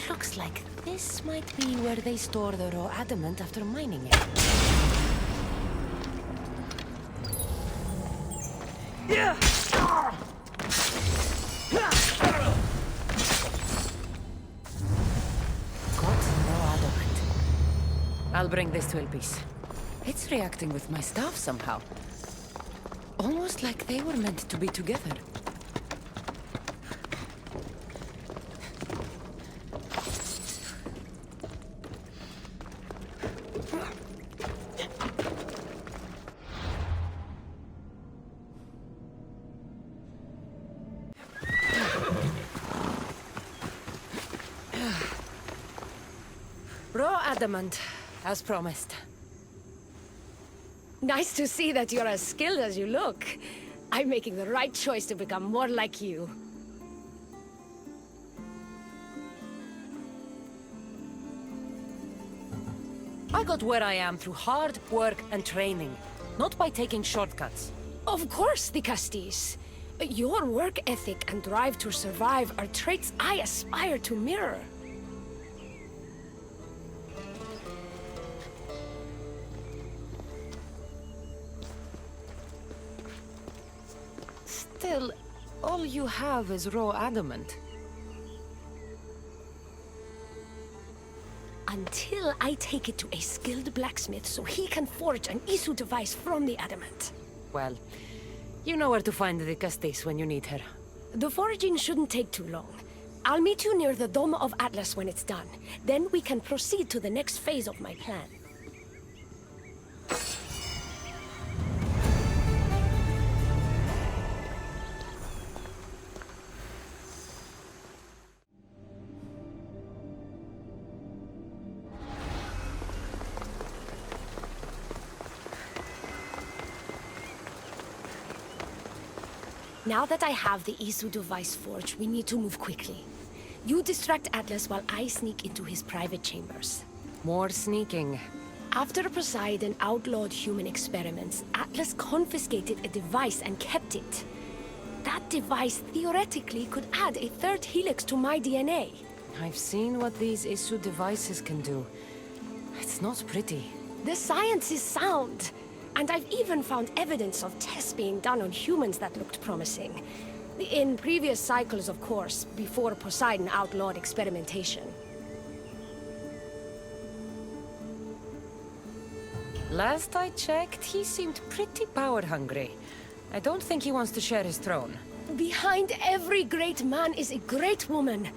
Looks like this might be where they store the raw adamant after mining it. Got raw adamant. I'll bring this to Elpis. It's reacting with my staff somehow. Almost like they were meant to be together. Raw adamant, as promised. Nice to see that you're as skilled as you look. I'm making the right choice to become more like you. I got where I am through hard work and training, not by taking shortcuts. Of course, the Castis. Your work ethic and drive to survive are traits I aspire to mirror. Still, all you have is raw adamant. Until I take it to a skilled blacksmith so he can forge an Isu device from the adamant. Well, you know where to find the Castis when you need her. The foraging shouldn't take too long. I'll meet you near the Dome of Atlas when it's done. Then we can proceed to the next phase of my plan. Now that I have the Isu device forged, we need to move quickly. You distract Atlas while I sneak into his private chambers. More sneaking. After Poseidon outlawed human experiments, Atlas confiscated a device and kept it. That device theoretically could add a third helix to my DNA. I've seen what these Isu devices can do. It's not pretty. The science is sound. And I've even found evidence of tests being done on humans that looked promising. In previous cycles, of course, before Poseidon outlawed experimentation. Last I checked, he seemed pretty power-hungry. I don't think he wants to share his throne. Behind every great man is a great woman.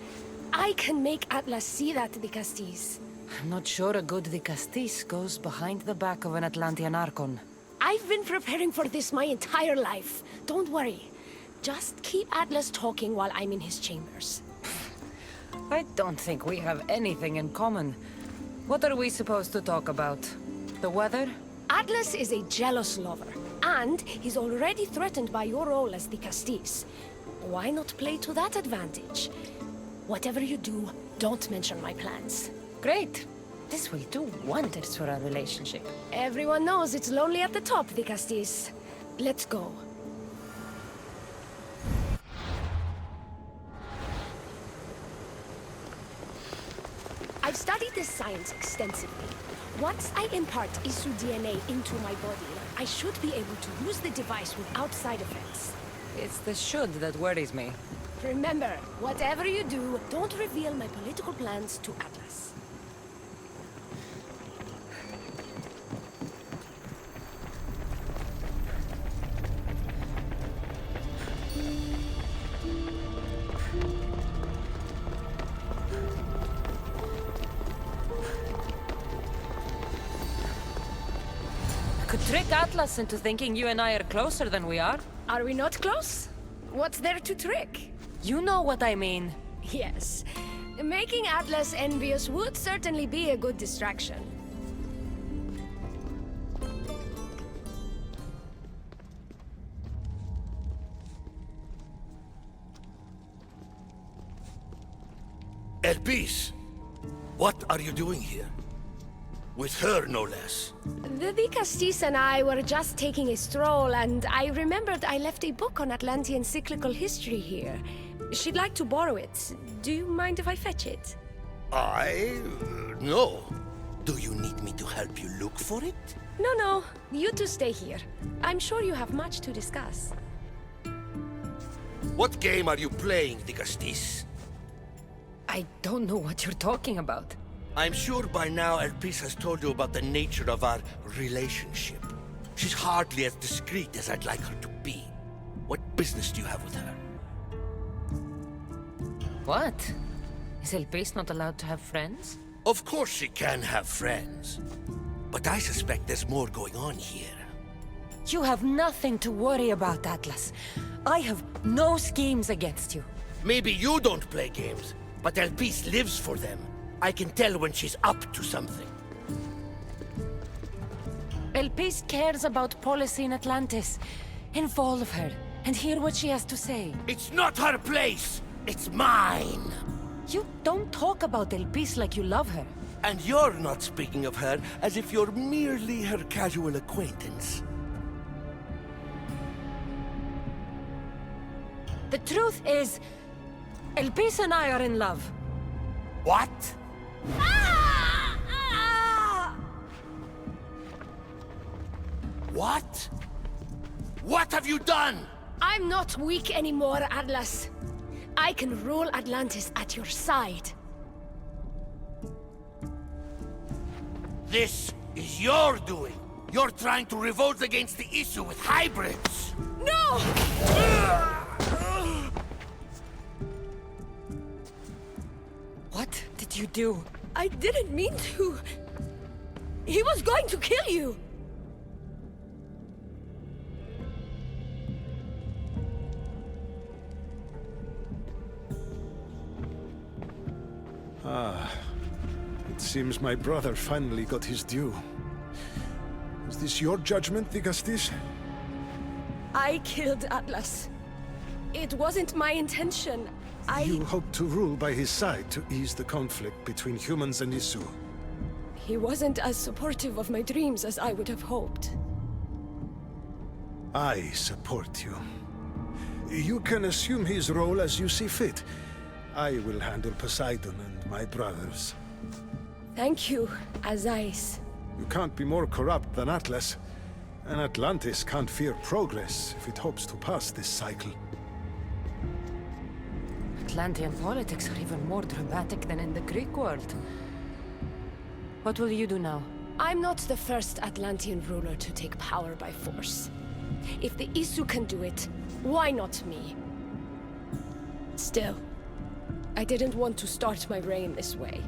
I can make Atlas see that, de Castis. I'm not sure a good de Castis goes behind the back of an Atlantean Archon. I've been preparing for this my entire life. Don't worry. Just keep Atlas talking while I'm in his chambers. I don't think we have anything in common. What are we supposed to talk about? The weather? Atlas is a jealous lover, and he's already threatened by your role as the Castis. Why not play to that advantage? Whatever you do, don't mention my plans. Great. This will do wonders for our relationship. Everyone knows it's lonely at the top, the Castis. Let's go. I've studied this science extensively. Once I impart Isu DNA into my body, I should be able to use the device without side effects. It's the should that worries me. Remember, whatever you do, don't reveal my political plans to Atlas. Could trick Atlas into thinking you and I are closer than we are. Are we not close? What's there to trick? You know what I mean. Yes. Making Atlas envious would certainly be a good distraction. Elpis, what are you doing here? With her, no less. The Castis and I were just taking a stroll, and I remembered I left a book on Atlantean cyclical history here. She'd like to borrow it. Do you mind if I fetch it? No. Do you need me to help you look for it? No. You two stay here. I'm sure you have much to discuss. What game are you playing, de Castis? I don't know what you're talking about. I'm sure by now Elpis has told you about the nature of our relationship. She's hardly as discreet as I'd like her to be. What business do you have with her? What? Is Elpis not allowed to have friends? Of course she can have friends. But I suspect there's more going on here. You have nothing to worry about, Atlas. I have no schemes against you. Maybe you don't play games, but Elpis lives for them. I can tell when she's up to something. Elpis cares about policy in Atlantis. Involve her, and hear what she has to say. It's not her place! It's mine! You don't talk about Elpis like you love her. And you're not speaking of her as if you're merely her casual acquaintance. The truth is, Elpis and I are in love. What? What? What have you done? I'm not weak anymore, Atlas. I can rule Atlantis at your side. This is your doing. You're trying to revolt against the Isu with hybrids. No! did you do? I didn't mean to. He was going to kill you. It seems my brother finally got his due. Is this your judgment, Vigastis? I killed Atlas. It wasn't my intention. You hope to rule by his side to ease the conflict between humans and Isu. He wasn't as supportive of my dreams as I would have hoped. I support you. You can assume his role as you see fit. I will handle Poseidon and my brothers. Thank you, Azais. You can't be more corrupt than Atlas. And Atlantis can't fear progress if it hopes to pass this cycle. Atlantean politics are even more dramatic than in the Greek world. What will you do now? I'm not the first Atlantean ruler to take power by force. If the Isu can do it, why not me? Still, I didn't want to start my reign this way.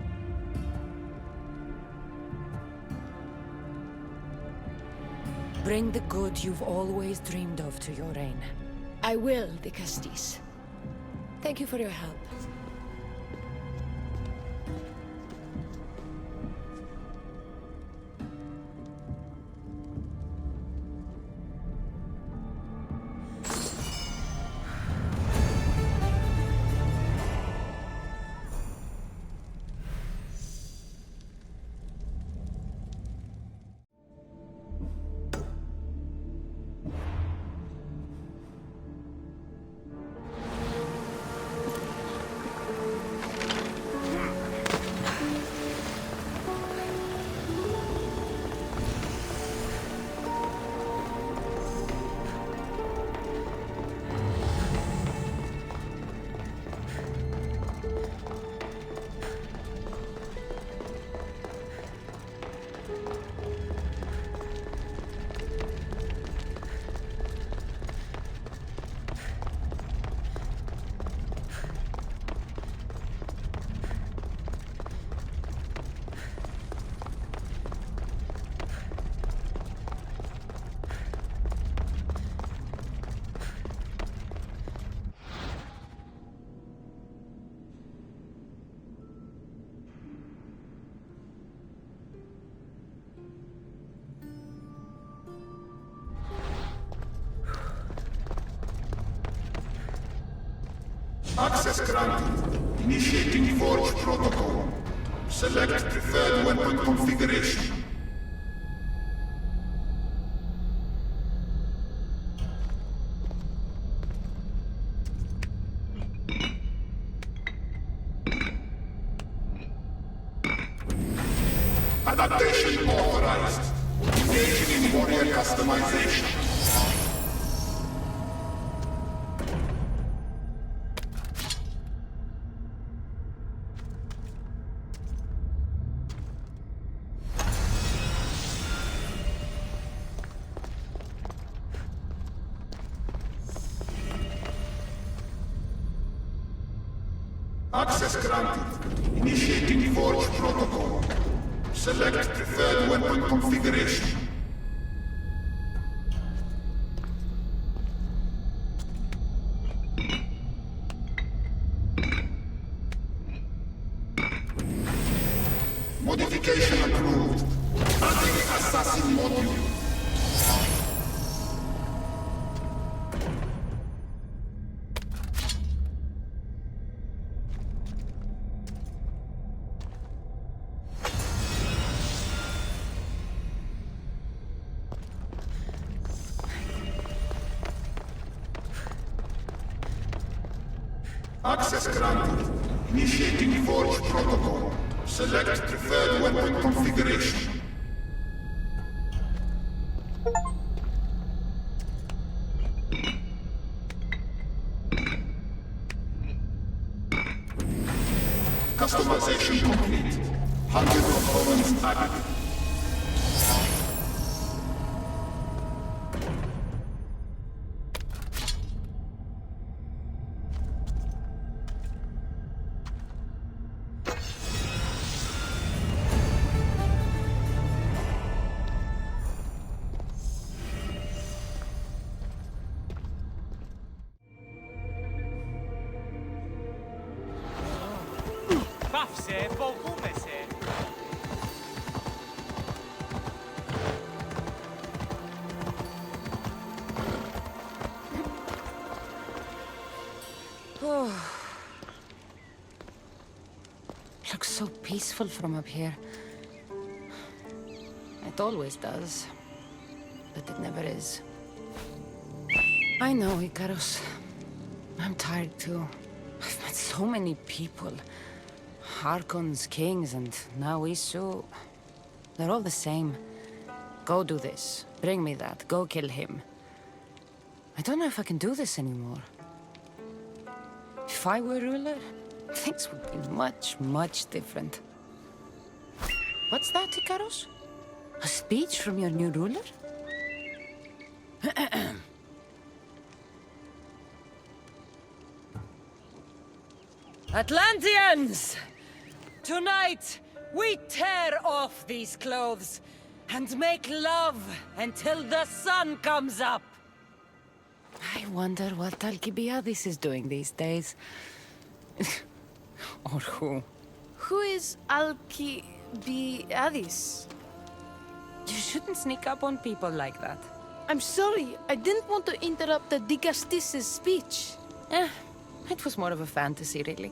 Bring the good you've always dreamed of to your reign. I will, Vigastis. Thank you for your help. Access granted. Initiating Forge Protocol. Select preferred weapon configuration. Adaptation authorized. Engaging in warrior customization. Access granted. Initiating Forge Protocol. Select preferred weapon configuration. Modification approved. Adding assassin module. Access granted. Initiating Forge Protocol. Select preferred weapon configuration. Customization complete. 100 components added. Looks so peaceful from up here. It always does. But it never is. I know, Icarus. I'm tired too. I've met so many people. Archons, kings, and now Isu. They're all the same. Go do this. Bring me that. Go kill him. I don't know if I can do this anymore. If I were ruler, things would be much, much different. What's that, Icarus? A speech from your new ruler? Atlanteans! Tonight, we tear off these clothes and make love until the sun comes up. I wonder what Alcibiades is doing these days. Or who? Who is Alcibiades? You shouldn't sneak up on people like that. I'm sorry, I didn't want to interrupt the Dicastis' speech. It was more of a fantasy, really.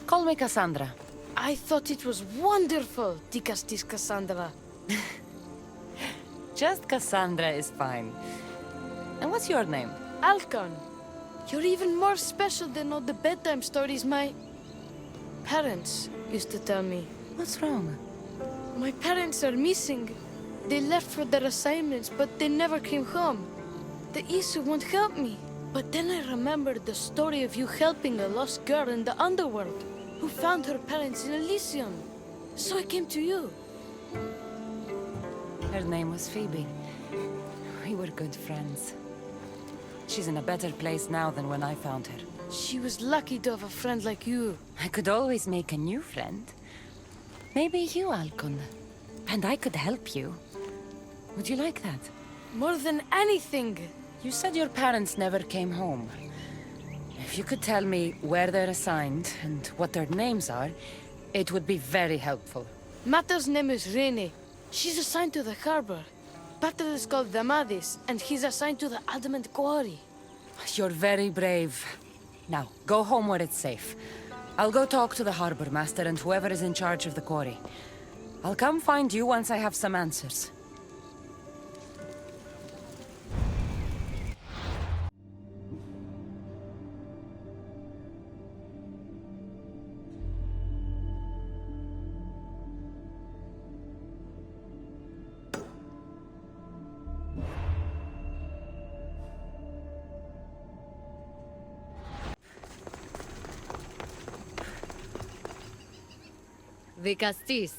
Call me Cassandra. I thought it was wonderful, Dicastis Cassandra. Just Cassandra is fine. And what's your name? Alcon. You're even more special than all the bedtime stories my parents used to tell me. What's wrong? My parents are missing. They left for their assignments, but they never came home. The Isu won't help me. But then I remembered the story of you helping a lost girl in the underworld, who found her parents in Elysium. So I came to you. Her name was Phoebe. We were good friends. She's in a better place now than when I found her. She was lucky to have a friend like you. I could always make a new friend. Maybe you, Alcon. And I could help you. Would you like that? More than anything. You said your parents never came home. If you could tell me where they're assigned and what their names are, it would be very helpful. Mata's name is Rene. She's assigned to the harbor. Pater is called Damadis, and he's assigned to the Adamant Quarry. You're very brave. Now, go home where it's safe. I'll go talk to the harbor master and whoever is in charge of the quarry. I'll come find you once I have some answers. Vicastis,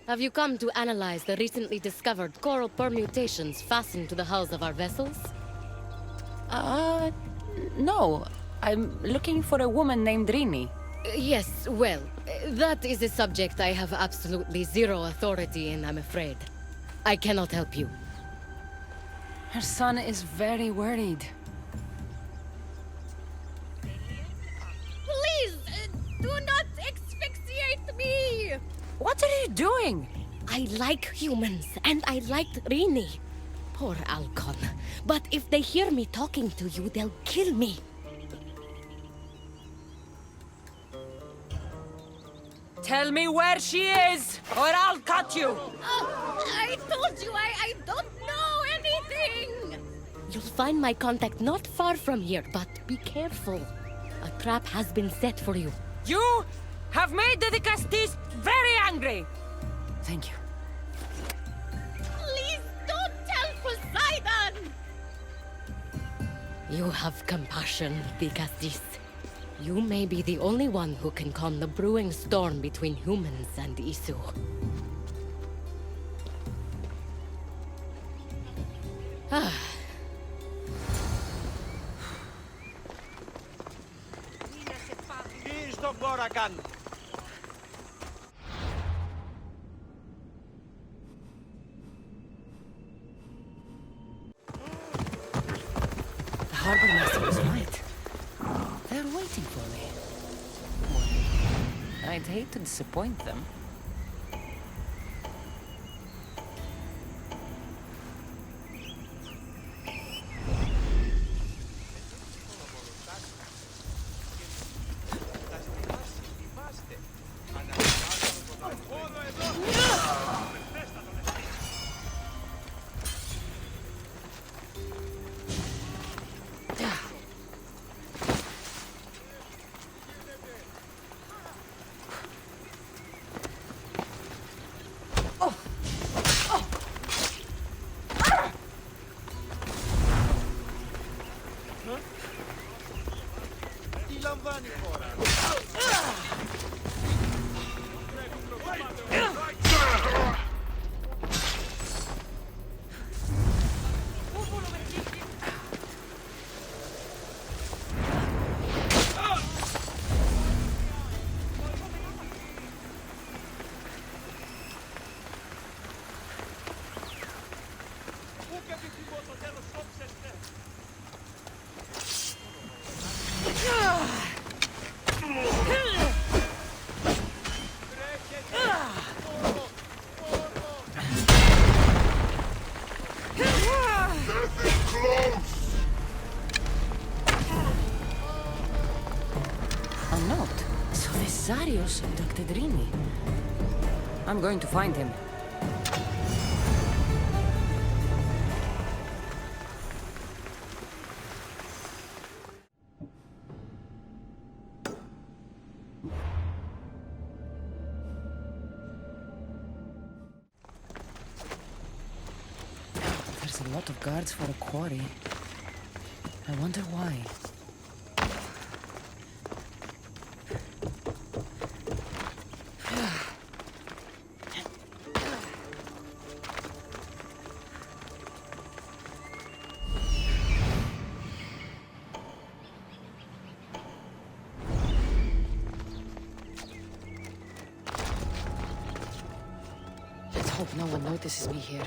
have you come to analyze the recently discovered coral permutations fastened to the hulls of our vessels? No. I'm looking for a woman named Rini. Yes, well, that is a subject I have absolutely zero authority in, I'm afraid. I cannot help you. Her son is very worried. Please, do not asphyxiate me! What are you doing? I like humans, and I liked Rini. Poor Alcon. But if they hear me talking to you, they'll kill me. Tell me where she is, or I'll cut you! I told you I don't know anything! You'll find my contact not far from here, but be careful. A trap has been set for you. You have made the Dicastis very angry! Thank you. Please don't tell Poseidon! You have compassion, Dicastis. You may be the only one who can calm the brewing storm between humans and Isu. Ah. The harbor master was right. They're waiting for me. I'd hate to disappoint them. Cyrus abducted Rini. I'm going to find him. There's a lot of guards for a quarry. I wonder why. Hope no one notices me here.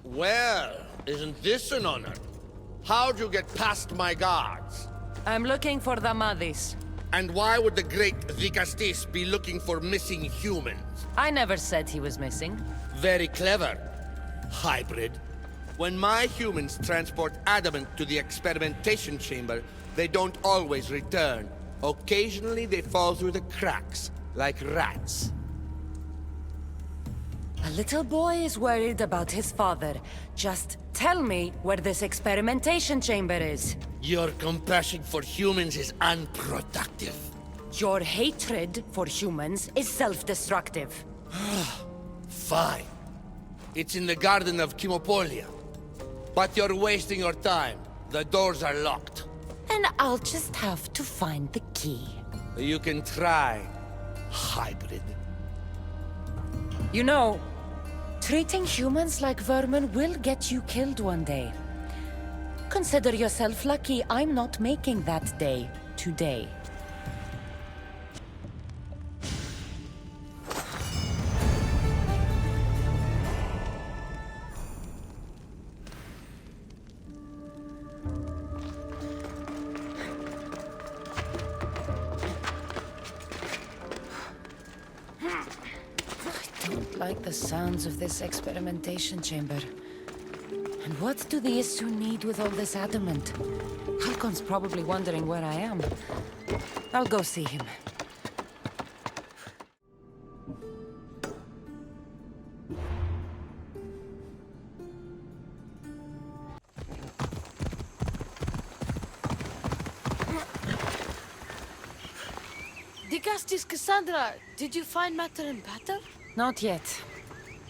Well, isn't this an honor? How'd you get past my guards? I'm looking for the Madis. And why would the great Vicastis be looking for missing humans? I never said he was missing. Very clever. Hybrid. When my humans transport adamant to the experimentation chamber, they don't always return. Occasionally they fall through the cracks, like rats. A little boy is worried about his father. Just tell me where this experimentation chamber is. Your compassion for humans is unproductive. Your hatred for humans is self-destructive. Fine. It's in the Garden of Kimopolia. But you're wasting your time. The doors are locked. And I'll just have to find the key. You can try, hybrid. You know, treating humans like vermin will get you killed one day. Consider yourself lucky I'm not making that day today. Like the sounds of this experimentation chamber. And what do the Isu need with all this adamant? Halcon's probably wondering where I am. I'll go see him. Digastis Cassandra, did you find Matter and Batter? Not yet.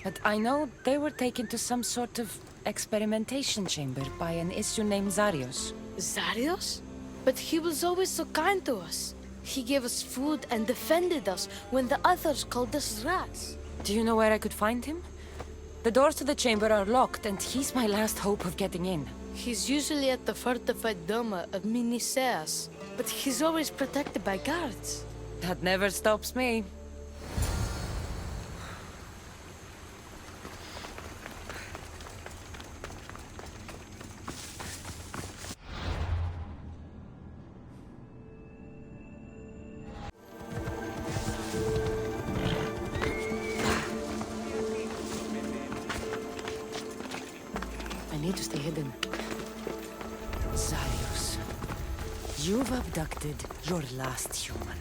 But I know they were taken to some sort of experimentation chamber by an Isu named Zarios. Zarios? But he was always so kind to us. He gave us food and defended us when the others called us rats. Do you know where I could find him? The doors to the chamber are locked, and he's my last hope of getting in. He's usually at the fortified Doma of Miniseas, but he's always protected by guards. That never stops me. I need to stay hidden. Cyrus, you've abducted your last human.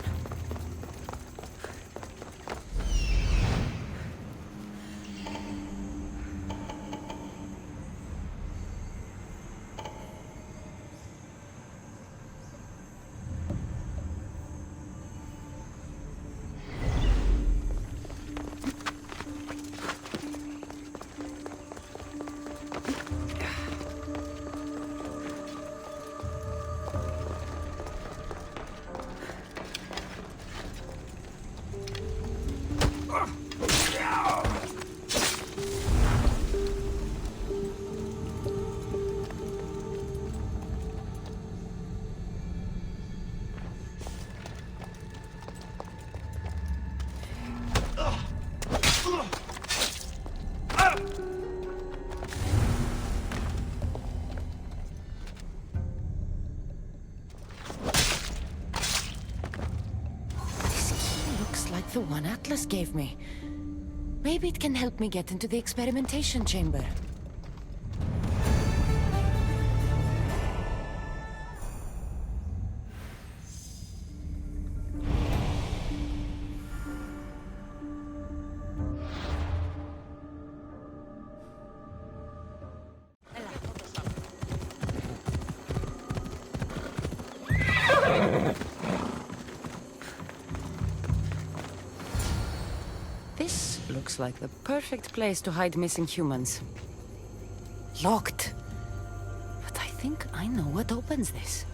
The one Atlas gave me. Maybe it can help me get into the experimentation chamber. This looks like the perfect place to hide missing humans. Locked. But I think I know what opens this.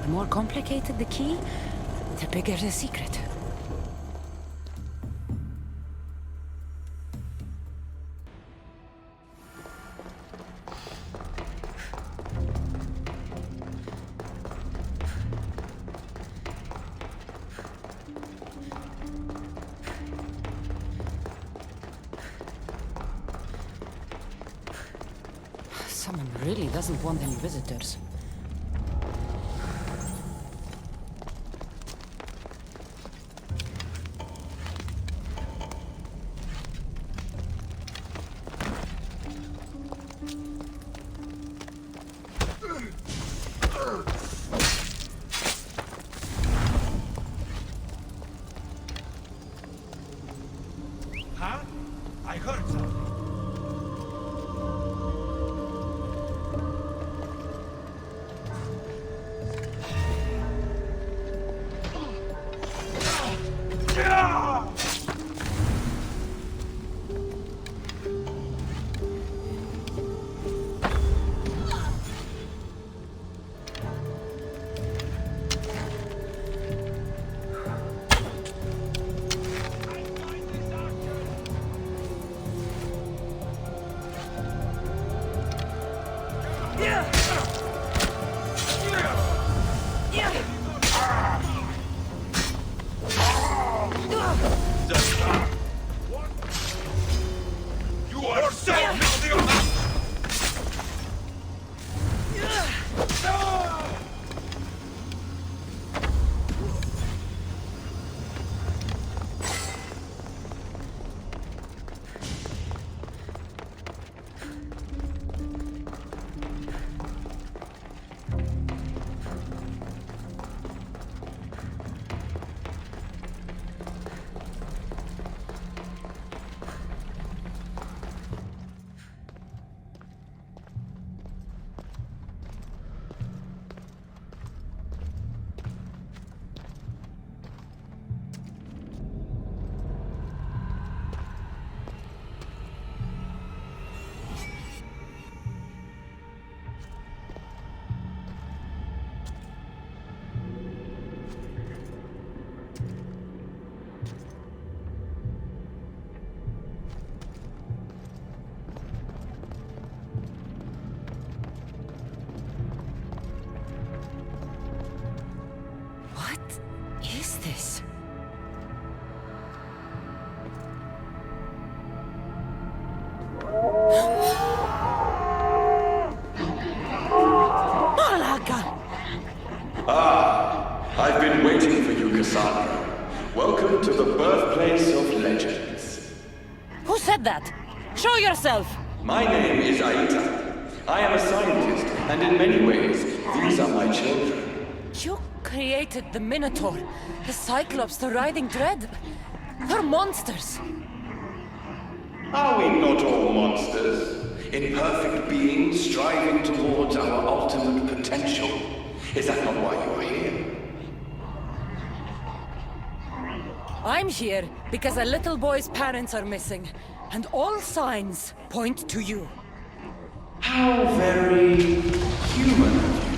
The more complicated the key, the bigger the secret. Someone really doesn't want any visitors. Huh? I heard something. Ah, I've been waiting for you, Cassandra. Welcome to the birthplace of legends. Who said that? Show yourself! My name is Aita. I am a scientist, and in many ways, these are my children. You created the Minotaur, the Cyclops, the Riding Dread. They're monsters. Are we not all monsters? Imperfect beings striving towards our ultimate potential. Is that not why you are here? I'm here because a little boy's parents are missing, and all signs point to you. How very human of you.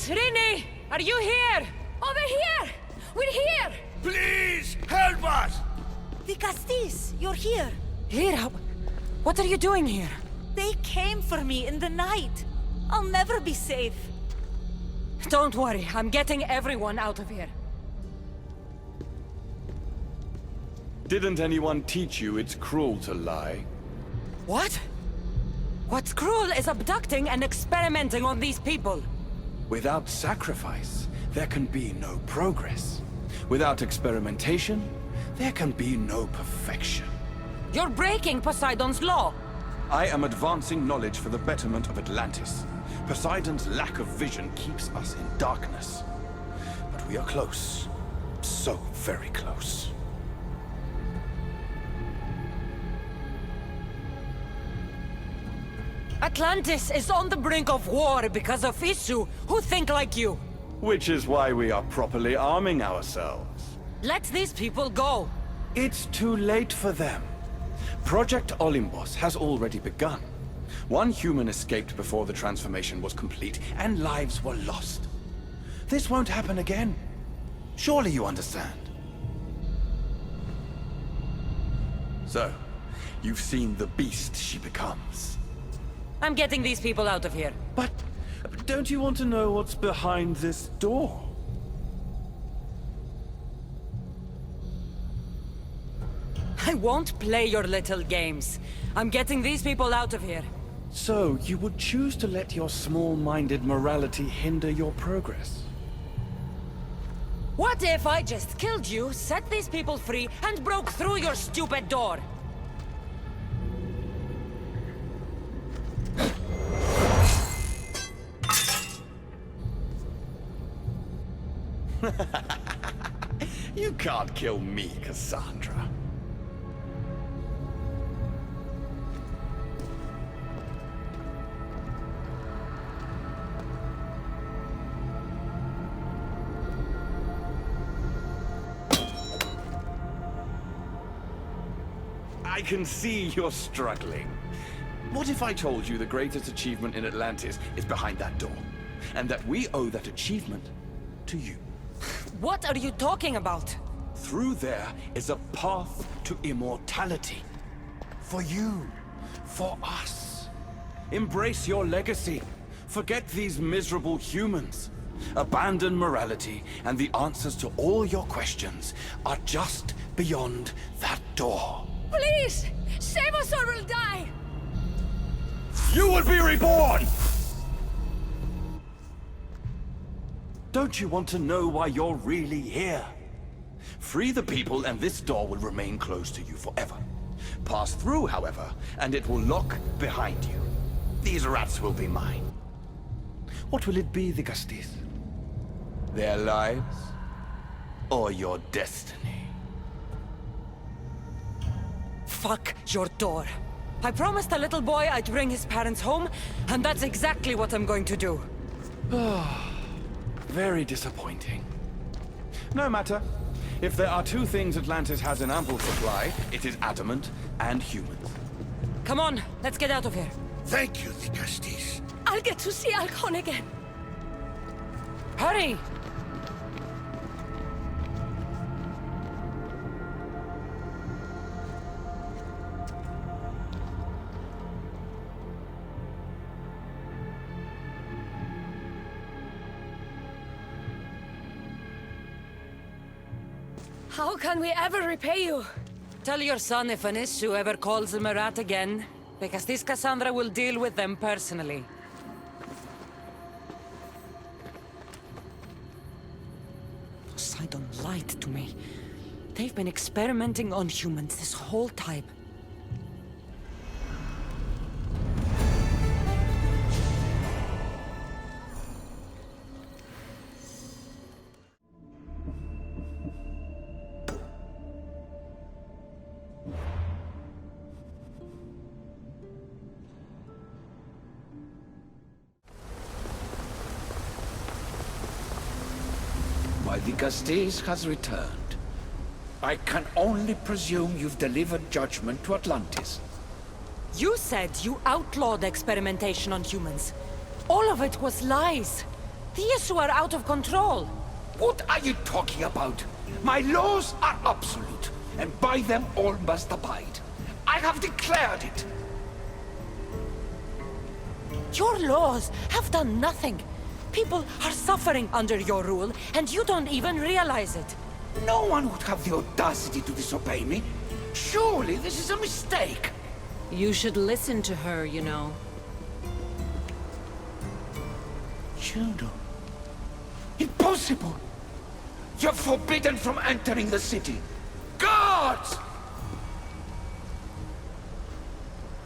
Rini! Are you here? Over here! We're here! Please, help us! The Castis, you're here. Lyra, what are you doing here? They came for me in the night. I'll never be safe. Don't worry, I'm getting everyone out of here. Didn't anyone teach you it's cruel to lie? What? What's cruel is abducting and experimenting on these people. Without sacrifice, there can be no progress. Without experimentation, there can be no perfection. You're breaking Poseidon's law. I am advancing knowledge for the betterment of Atlantis. Poseidon's lack of vision keeps us in darkness. But we are close. So very close. Atlantis is on the brink of war because of Isu, who think like you. Which is why we are properly arming ourselves. Let these people go. It's too late for them. Project Olympus has already begun. One human escaped before the transformation was complete, and lives were lost. This won't happen again. Surely you understand. So, you've seen the beast she becomes. I'm getting these people out of here. But don't you want to know what's behind this door? I won't play your little games. I'm getting these people out of here. So, you would choose to let your small-minded morality hinder your progress? What if I just killed you, set these people free, and broke through your stupid door? You can't kill me, Cassandra. I can see you're struggling. What if I told you the greatest achievement in Atlantis is behind that door, and that we owe that achievement to you? What are you talking about? Through there is a path to immortality. For you. For us. Embrace your legacy. Forget these miserable humans. Abandon morality, and the answers to all your questions are just beyond that door. Please! Save us or we'll die! You will be reborn! Don't you want to know why you're really here? Free the people and this door will remain closed to you forever. Pass through, however, and it will lock behind you. These rats will be mine. What will it be, the Castis? Their lives? Or your destiny? Fuck your door. I promised a little boy I'd bring his parents home, and that's exactly what I'm going to do. Very disappointing. No matter. If there are two things Atlantis has in ample supply, it is adamant and humans. Come on, let's get out of here. Thank you, the Castis. I'll get to see Alcon again. Hurry! How can we ever repay you? Tell your son if an issue ever calls him a rat again, because this Cassandra will deal with them personally. Poseidon lied to me. They've been experimenting on humans this whole time. While the Castis has returned, I can only presume you've delivered judgment to Atlantis. You said you outlawed experimentation on humans. All of it was lies. The issue are out of control. What are you talking about? My laws are absolute, and by them all must abide. I have declared it. Your laws have done nothing. People are suffering under your rule, and you don't even realize it. No one would have the audacity to disobey me. Surely this is a mistake. You should listen to her, you know. Juno. Impossible! You're forbidden from entering the city. Guards!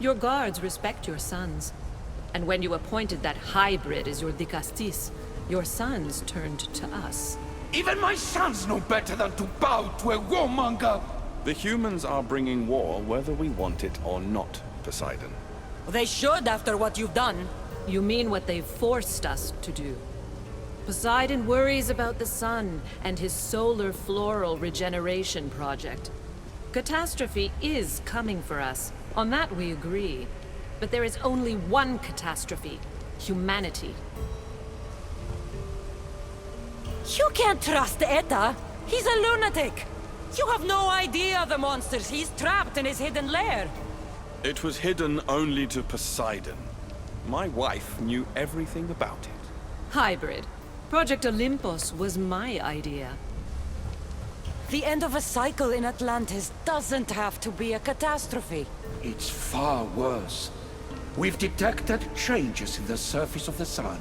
Your guards respect your sons. And when you appointed that hybrid as your dicastis, your sons turned to us. Even my sons know better than to bow to a warmonger! The humans are bringing war whether we want it or not, Poseidon. They should after what you've done. You mean what they've forced us to do. Poseidon worries about the sun and his solar floral regeneration project. Catastrophe is coming for us. On that we agree. But there is only one catastrophe: humanity. You can't trust Eta. He's a lunatic. You have no idea the monsters he's trapped in his hidden lair. It was hidden only to Poseidon. My wife knew everything about it. Hybrid. Project Olympus was my idea. The end of a cycle in Atlantis doesn't have to be a catastrophe. It's far worse. We've detected changes in the surface of the sun.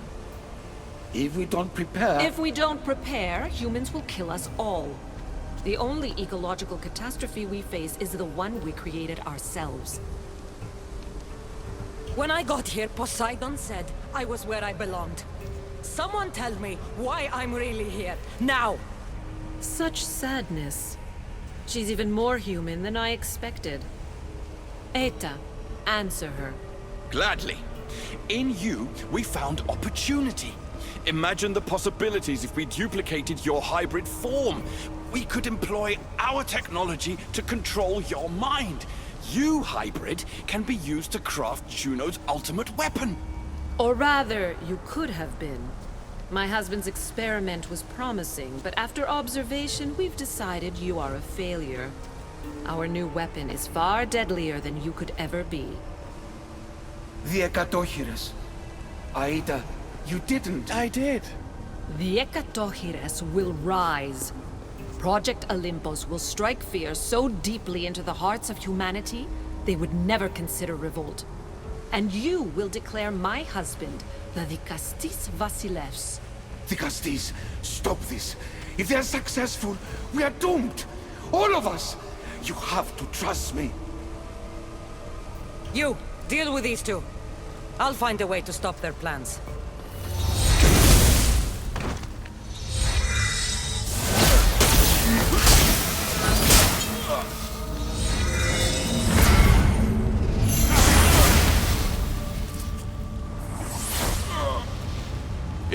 If we don't prepare... If we don't prepare, humans will kill us all. The only ecological catastrophe we face is the one we created ourselves. When I got here, Poseidon said I was where I belonged. Someone tell me why I'm really here, now! Such sadness. She's even more human than I expected. Eta, answer her. Gladly. In you, we found opportunity. Imagine the possibilities if we duplicated your hybrid form. We could employ our technology to control your mind. You, hybrid, can be used to craft Juno's ultimate weapon. Or rather, you could have been. My husband's experiment was promising, but after observation, we've decided you are a failure. Our new weapon is far deadlier than you could ever be. The Ekatochires. Aida, you didn't. I did. The Ekatochires will rise. Project Olympus will strike fear so deeply into the hearts of humanity, they would never consider revolt. And you will declare my husband the Dikastis Vasilevs. Dikastis, stop this. If they are successful, we are doomed. All of us. You have to trust me. You, deal with these two. I'll find a way to stop their plans.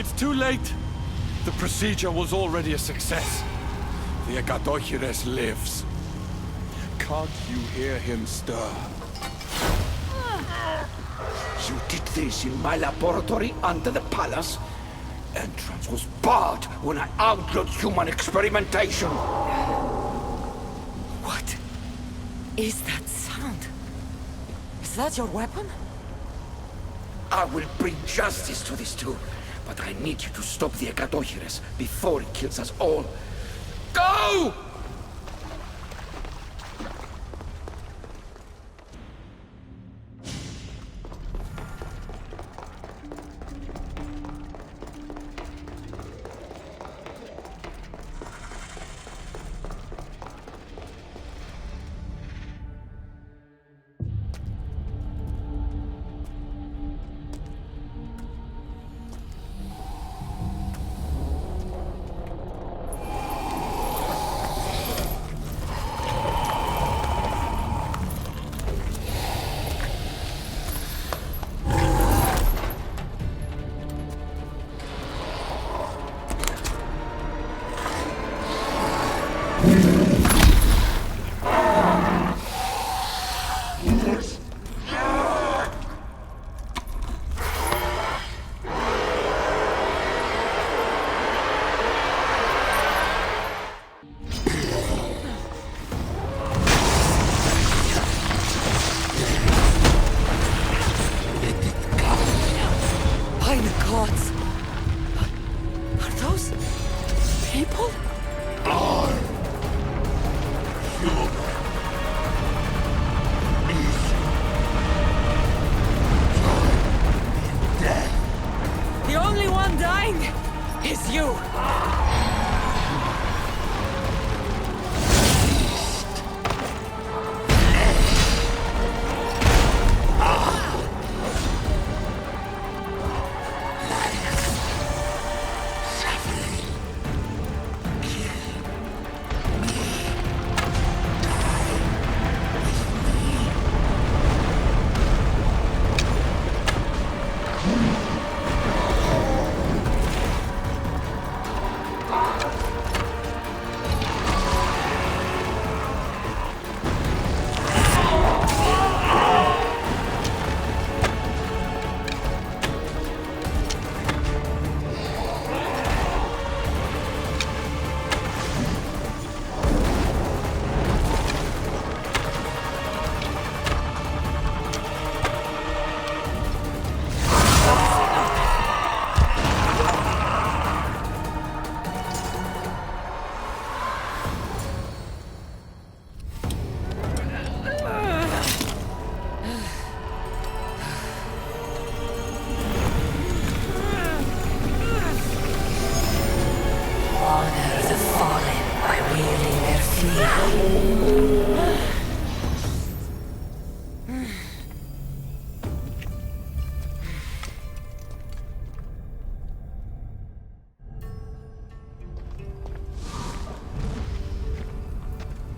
It's too late. The procedure was already a success. The Agadohires lives. Can't you hear him stir? You did this in my laboratory under the palace. Entrance was barred when I outlawed human experimentation. What is that sound? Is that your weapon? I will bring justice to this too, but I need you to stop the Agadohires before it kills us all. Go!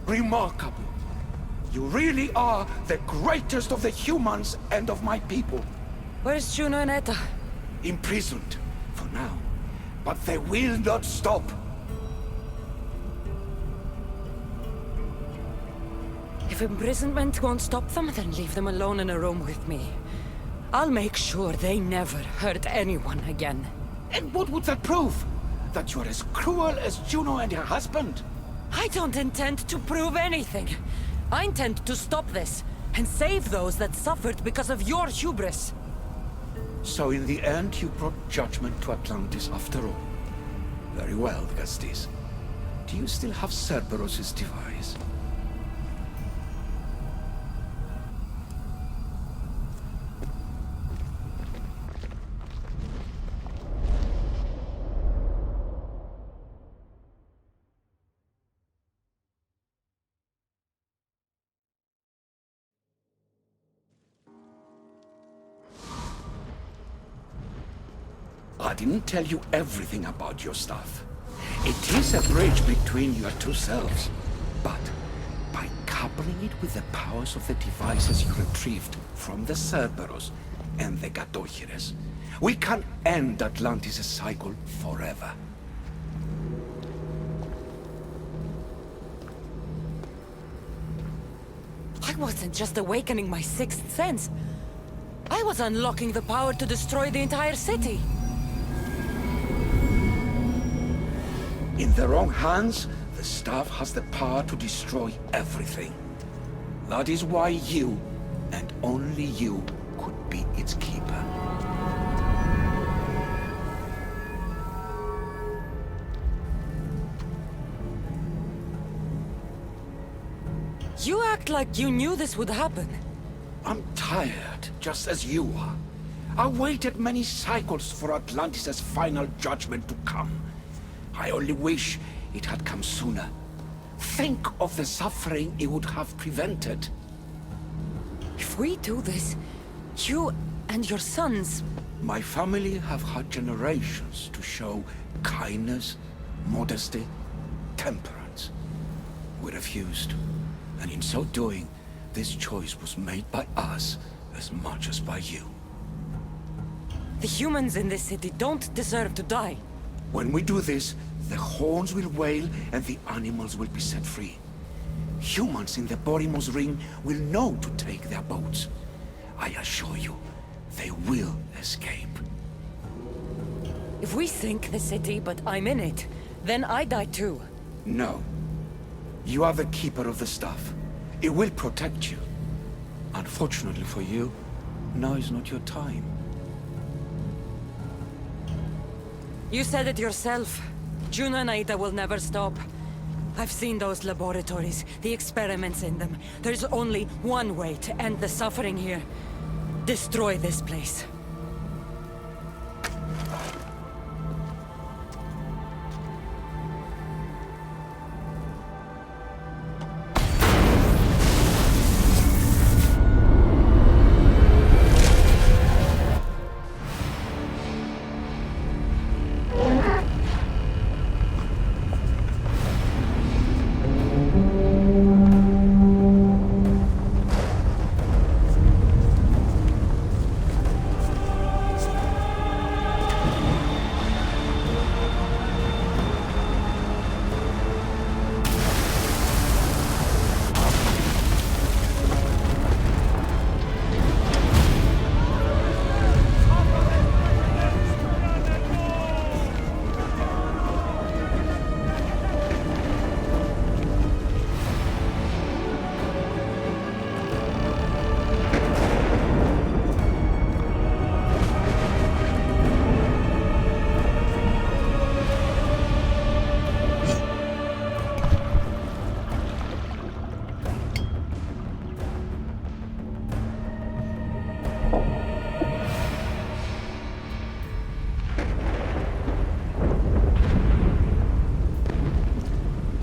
Remarkable. You really are the greatest of the humans and of my people. Where's Juno and Etta? Imprisoned, for now. But they will not stop. If imprisonment won't stop them, then leave them alone in a room with me. I'll make sure they never hurt anyone again. And what would that prove? That you're as cruel as Juno and her husband? I don't intend to prove anything. I intend to stop this, and save those that suffered because of your hubris. So in the end, you brought judgment to Atlantis after all. Very well, Gastis. Do you still have Cerberus' device? I didn't tell you everything about your stuff. It is a bridge between your two selves. But by coupling it with the powers of the devices you retrieved from the Cerberus and the Gadohires, We can end Atlantis' cycle forever. I wasn't just awakening my sixth sense. I was unlocking the power to destroy the entire city. In the wrong hands, the staff has the power to destroy everything. That is why you, and only you, could be its keeper. You act like you knew this would happen. I'm tired, just as you are. I waited many cycles for Atlantis' final judgment to come. I only wish it had come sooner. Think of the suffering it would have prevented. If we do this, you and your sons... My family have had generations to show kindness, modesty, temperance. We refused. And in so doing, this choice was made by us as much as by you. The humans in this city don't deserve to die. When we do this, the horns will wail and the animals will be set free. Humans in the Borimos Ring will know to take their boats. I assure you, they will escape. If we sink the city, but I'm in it, then I die too. No. You are the keeper of the staff. It will protect you. Unfortunately for you, now is not your time. You said it yourself. Juno and Aida will never stop. I've seen those laboratories, the experiments in them. There's only one way to end the suffering here. Destroy this place.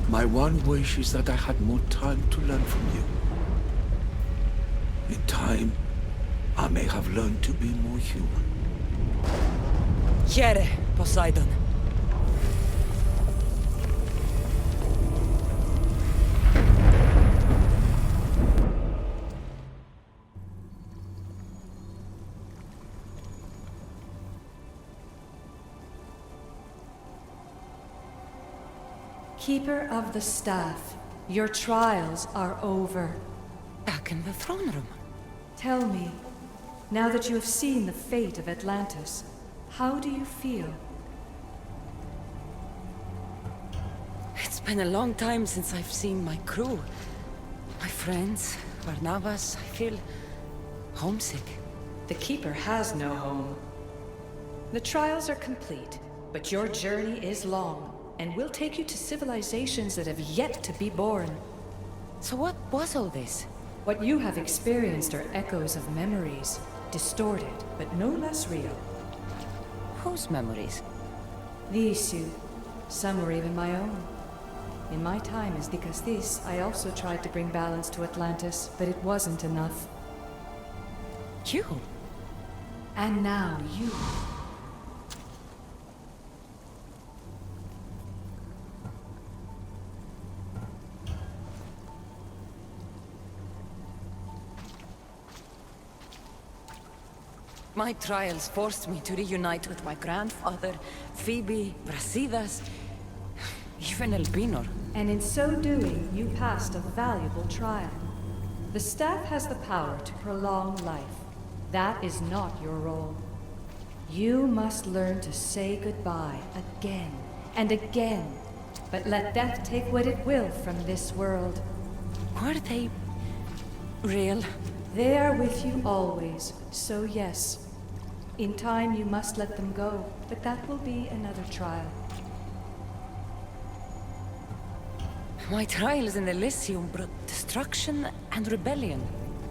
My one wish is that I had more time to learn from you. In time, I may have learned to be more human. Here, Poseidon. Keeper of the Staff, your trials are over. Back in the throne room. Tell me, now that you have seen the fate of Atlantis, how do you feel? It's been a long time since I've seen my crew. My friends, Barnabas. I feel homesick. The Keeper has no home. The trials are complete, but your journey is long, and will take you to civilizations that have yet to be born. So what was all this? What you have experienced are echoes of memories, distorted, but no less real. Whose memories? These two. Some were even my own. In my time as Dicastis, I also tried to bring balance to Atlantis, but it wasn't enough. You? And now you. My trials forced me to reunite with my grandfather, Phoebe, Brasidas, even Elpinor. And in so doing, you passed a valuable trial. The staff has the power to prolong life. That is not your role. You must learn to say goodbye again and again, but let death take what it will from this world. Were they real? They are with you always, so yes. In time you must let them go, but that will be another trial. My trials in Elysium brought destruction and rebellion.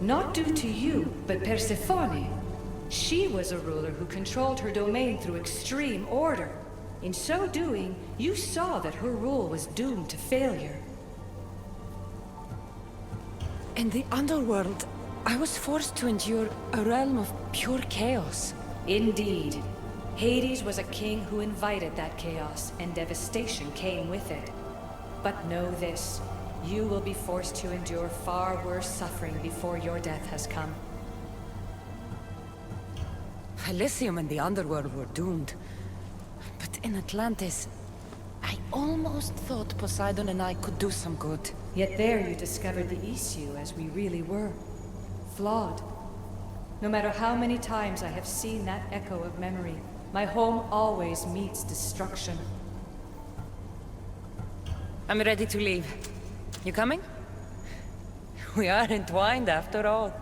Not due to you, but Persephone. She was a ruler who controlled her domain through extreme order. In so doing, you saw that her rule was doomed to failure. In the underworld, I was forced to endure a realm of pure chaos. Indeed. Hades was a king who invited that chaos, and devastation came with it. But know this, you will be forced to endure far worse suffering before your death has come. Elysium and the underworld were doomed. But in Atlantis, I almost thought Poseidon and I could do some good. Yet there you discovered the issue as we really were. Flawed. No matter how many times I have seen that echo of memory, my home always meets destruction. I'm ready to leave. You coming? We are entwined after all.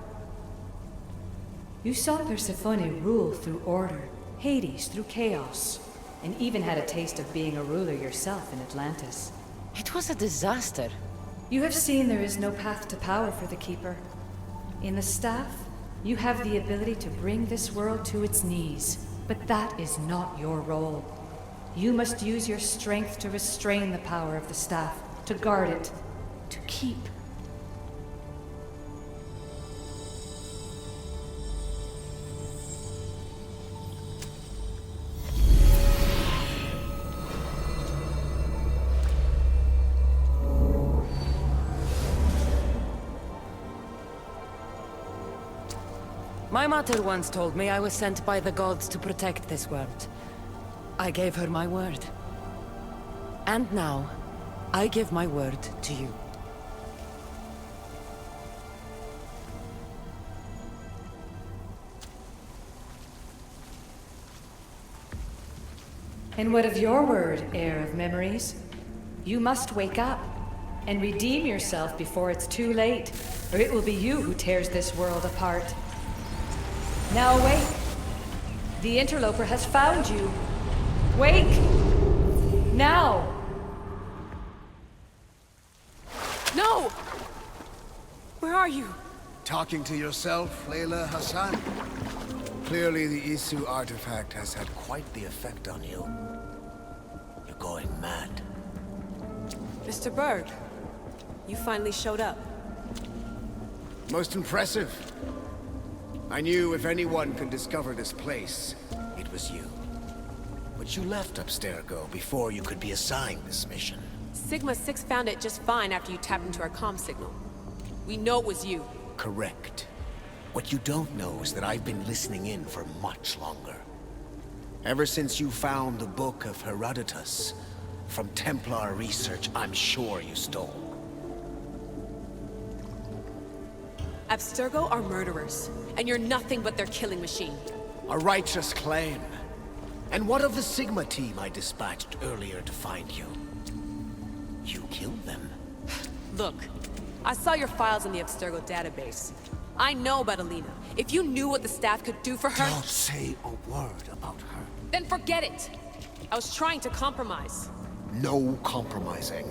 You saw Persephone rule through order, Hades through chaos, and even had a taste of being a ruler yourself in Atlantis. It was a disaster. You have seen there is no path to power for the Keeper. In the staff, you have the ability to bring this world to its knees, but that is not your role. You must use your strength to restrain the power of the staff, to guard it, to keep. My mother once told me I was sent by the gods to protect this world. I gave her my word. And now, I give my word to you. And what of your word, heir of memories? You must wake up and redeem yourself before it's too late, or it will be you who tears this world apart. Now awake! The interloper has found you. Wake! Now! No! Where are you? Talking to yourself, Layla Hassan? Clearly the Isu artifact has had quite the effect on you. You're going mad. Mr. Berg, you finally showed up. Most impressive. I knew if anyone could discover this place, it was you. But you left Abstergo before you could be assigned this mission. Sigma 6 found it just fine after you tapped into our comm signal. We know it was you. Correct. What you don't know is that I've been listening in for much longer. Ever since you found the Book of Herodotus, from Templar research I'm sure you stole. Abstergo are murderers, and you're nothing but their killing machine. A righteous claim. And what of the Sigma team I dispatched earlier to find you? You killed them. Look, I saw your files in the Abstergo database. I know about Alina. If you knew what the staff could do for her... Don't say a word about her. Then forget it! I was trying to compromise. No compromising.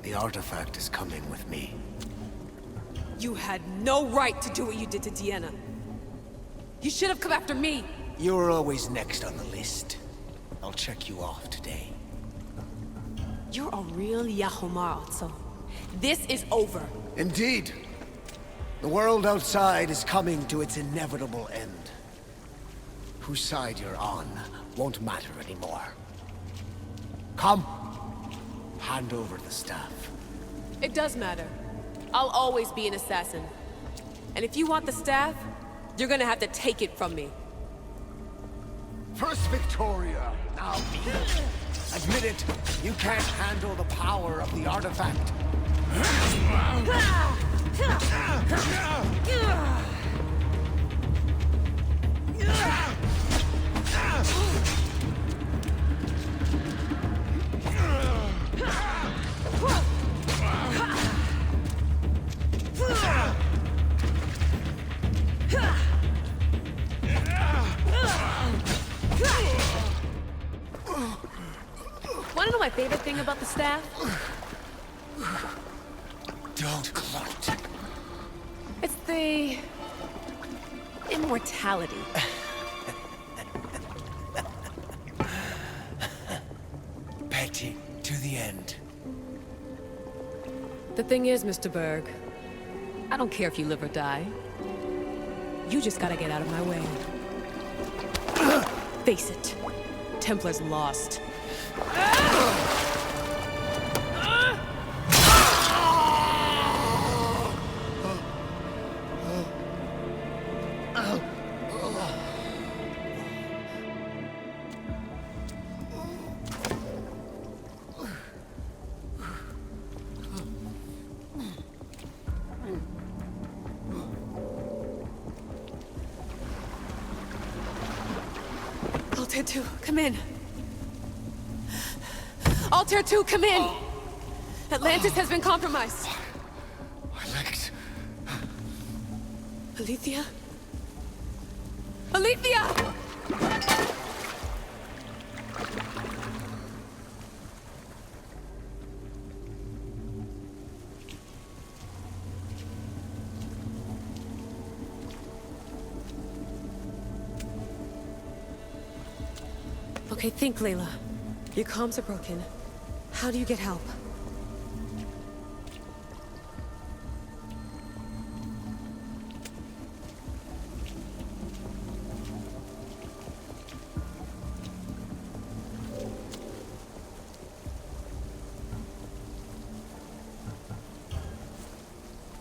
The artifact is coming with me. You had no right to do what you did to Deanna. You should have come after me! You were always next on the list. I'll check you off today. You're a real Yahomar, Otso. This is over. Indeed. The world outside is coming to its inevitable end. Whose side you're on won't matter anymore. Come. Hand over the staff. It does matter. I'll always be an assassin. And if you want the staff, you're gonna have to take it from me. Empress Victoria, now me. Admit it, you can't handle the power of the artifact. Wanna know my favorite thing about the staff? Don't gloat. It's the... immortality. Petty to the end. The thing is, Mr. Berg, I don't care if you live or die. You just gotta get out of my way. Face it, Templar's lost. Altair 2, come in. Altair 2, come in! Atlantis has been compromised. Elect. Alethea? Alethea! Okay, think, Layla. Your comms are broken. How do you get help?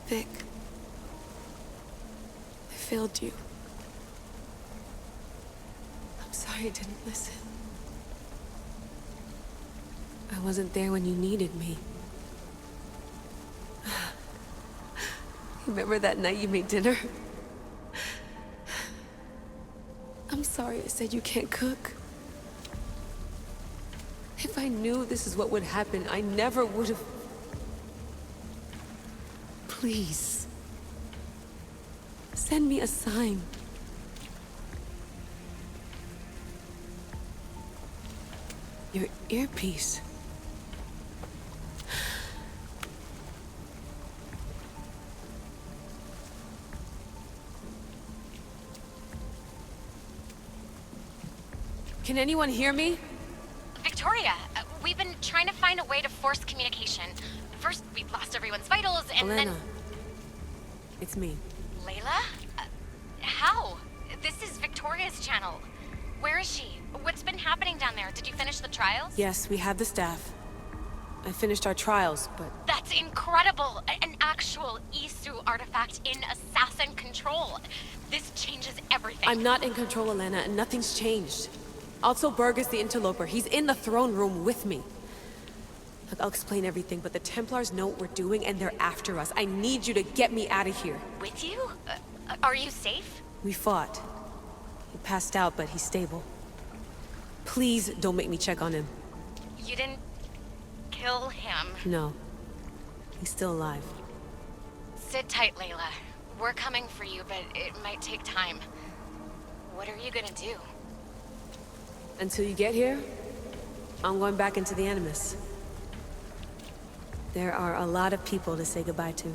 Vic, I failed you. I'm sorry I didn't listen. I wasn't there when you needed me. Remember that night you made dinner? I'm sorry I said you can't cook. If I knew this is what would happen, I never would have... Please. Send me a sign. Your earpiece. Can anyone hear me? Victoria, we've been trying to find a way to force communication. First, we lost everyone's vitals, and Elena. then... It's me. Layla? How? This is Victoria's channel. Where is she? What's been happening down there? Did you finish the trials? Yes, we have the staff. I finished our trials, but... That's incredible! An actual Isu artifact in assassin control. This changes everything. I'm not in control, Elena, and nothing's changed. Also, Berg is the interloper. He's in the throne room with me. Look, I'll explain everything, but the Templars know what we're doing, and they're after us. I need you to get me out of here. With you? Are you safe? We fought. He passed out, but he's stable. Please don't make me check on him. You didn't... kill him? No. He's still alive. Sit tight, Layla. We're coming for you, but it might take time. What are you gonna do? Until you get here, I'm going back into the Animus. There are a lot of people to say goodbye to.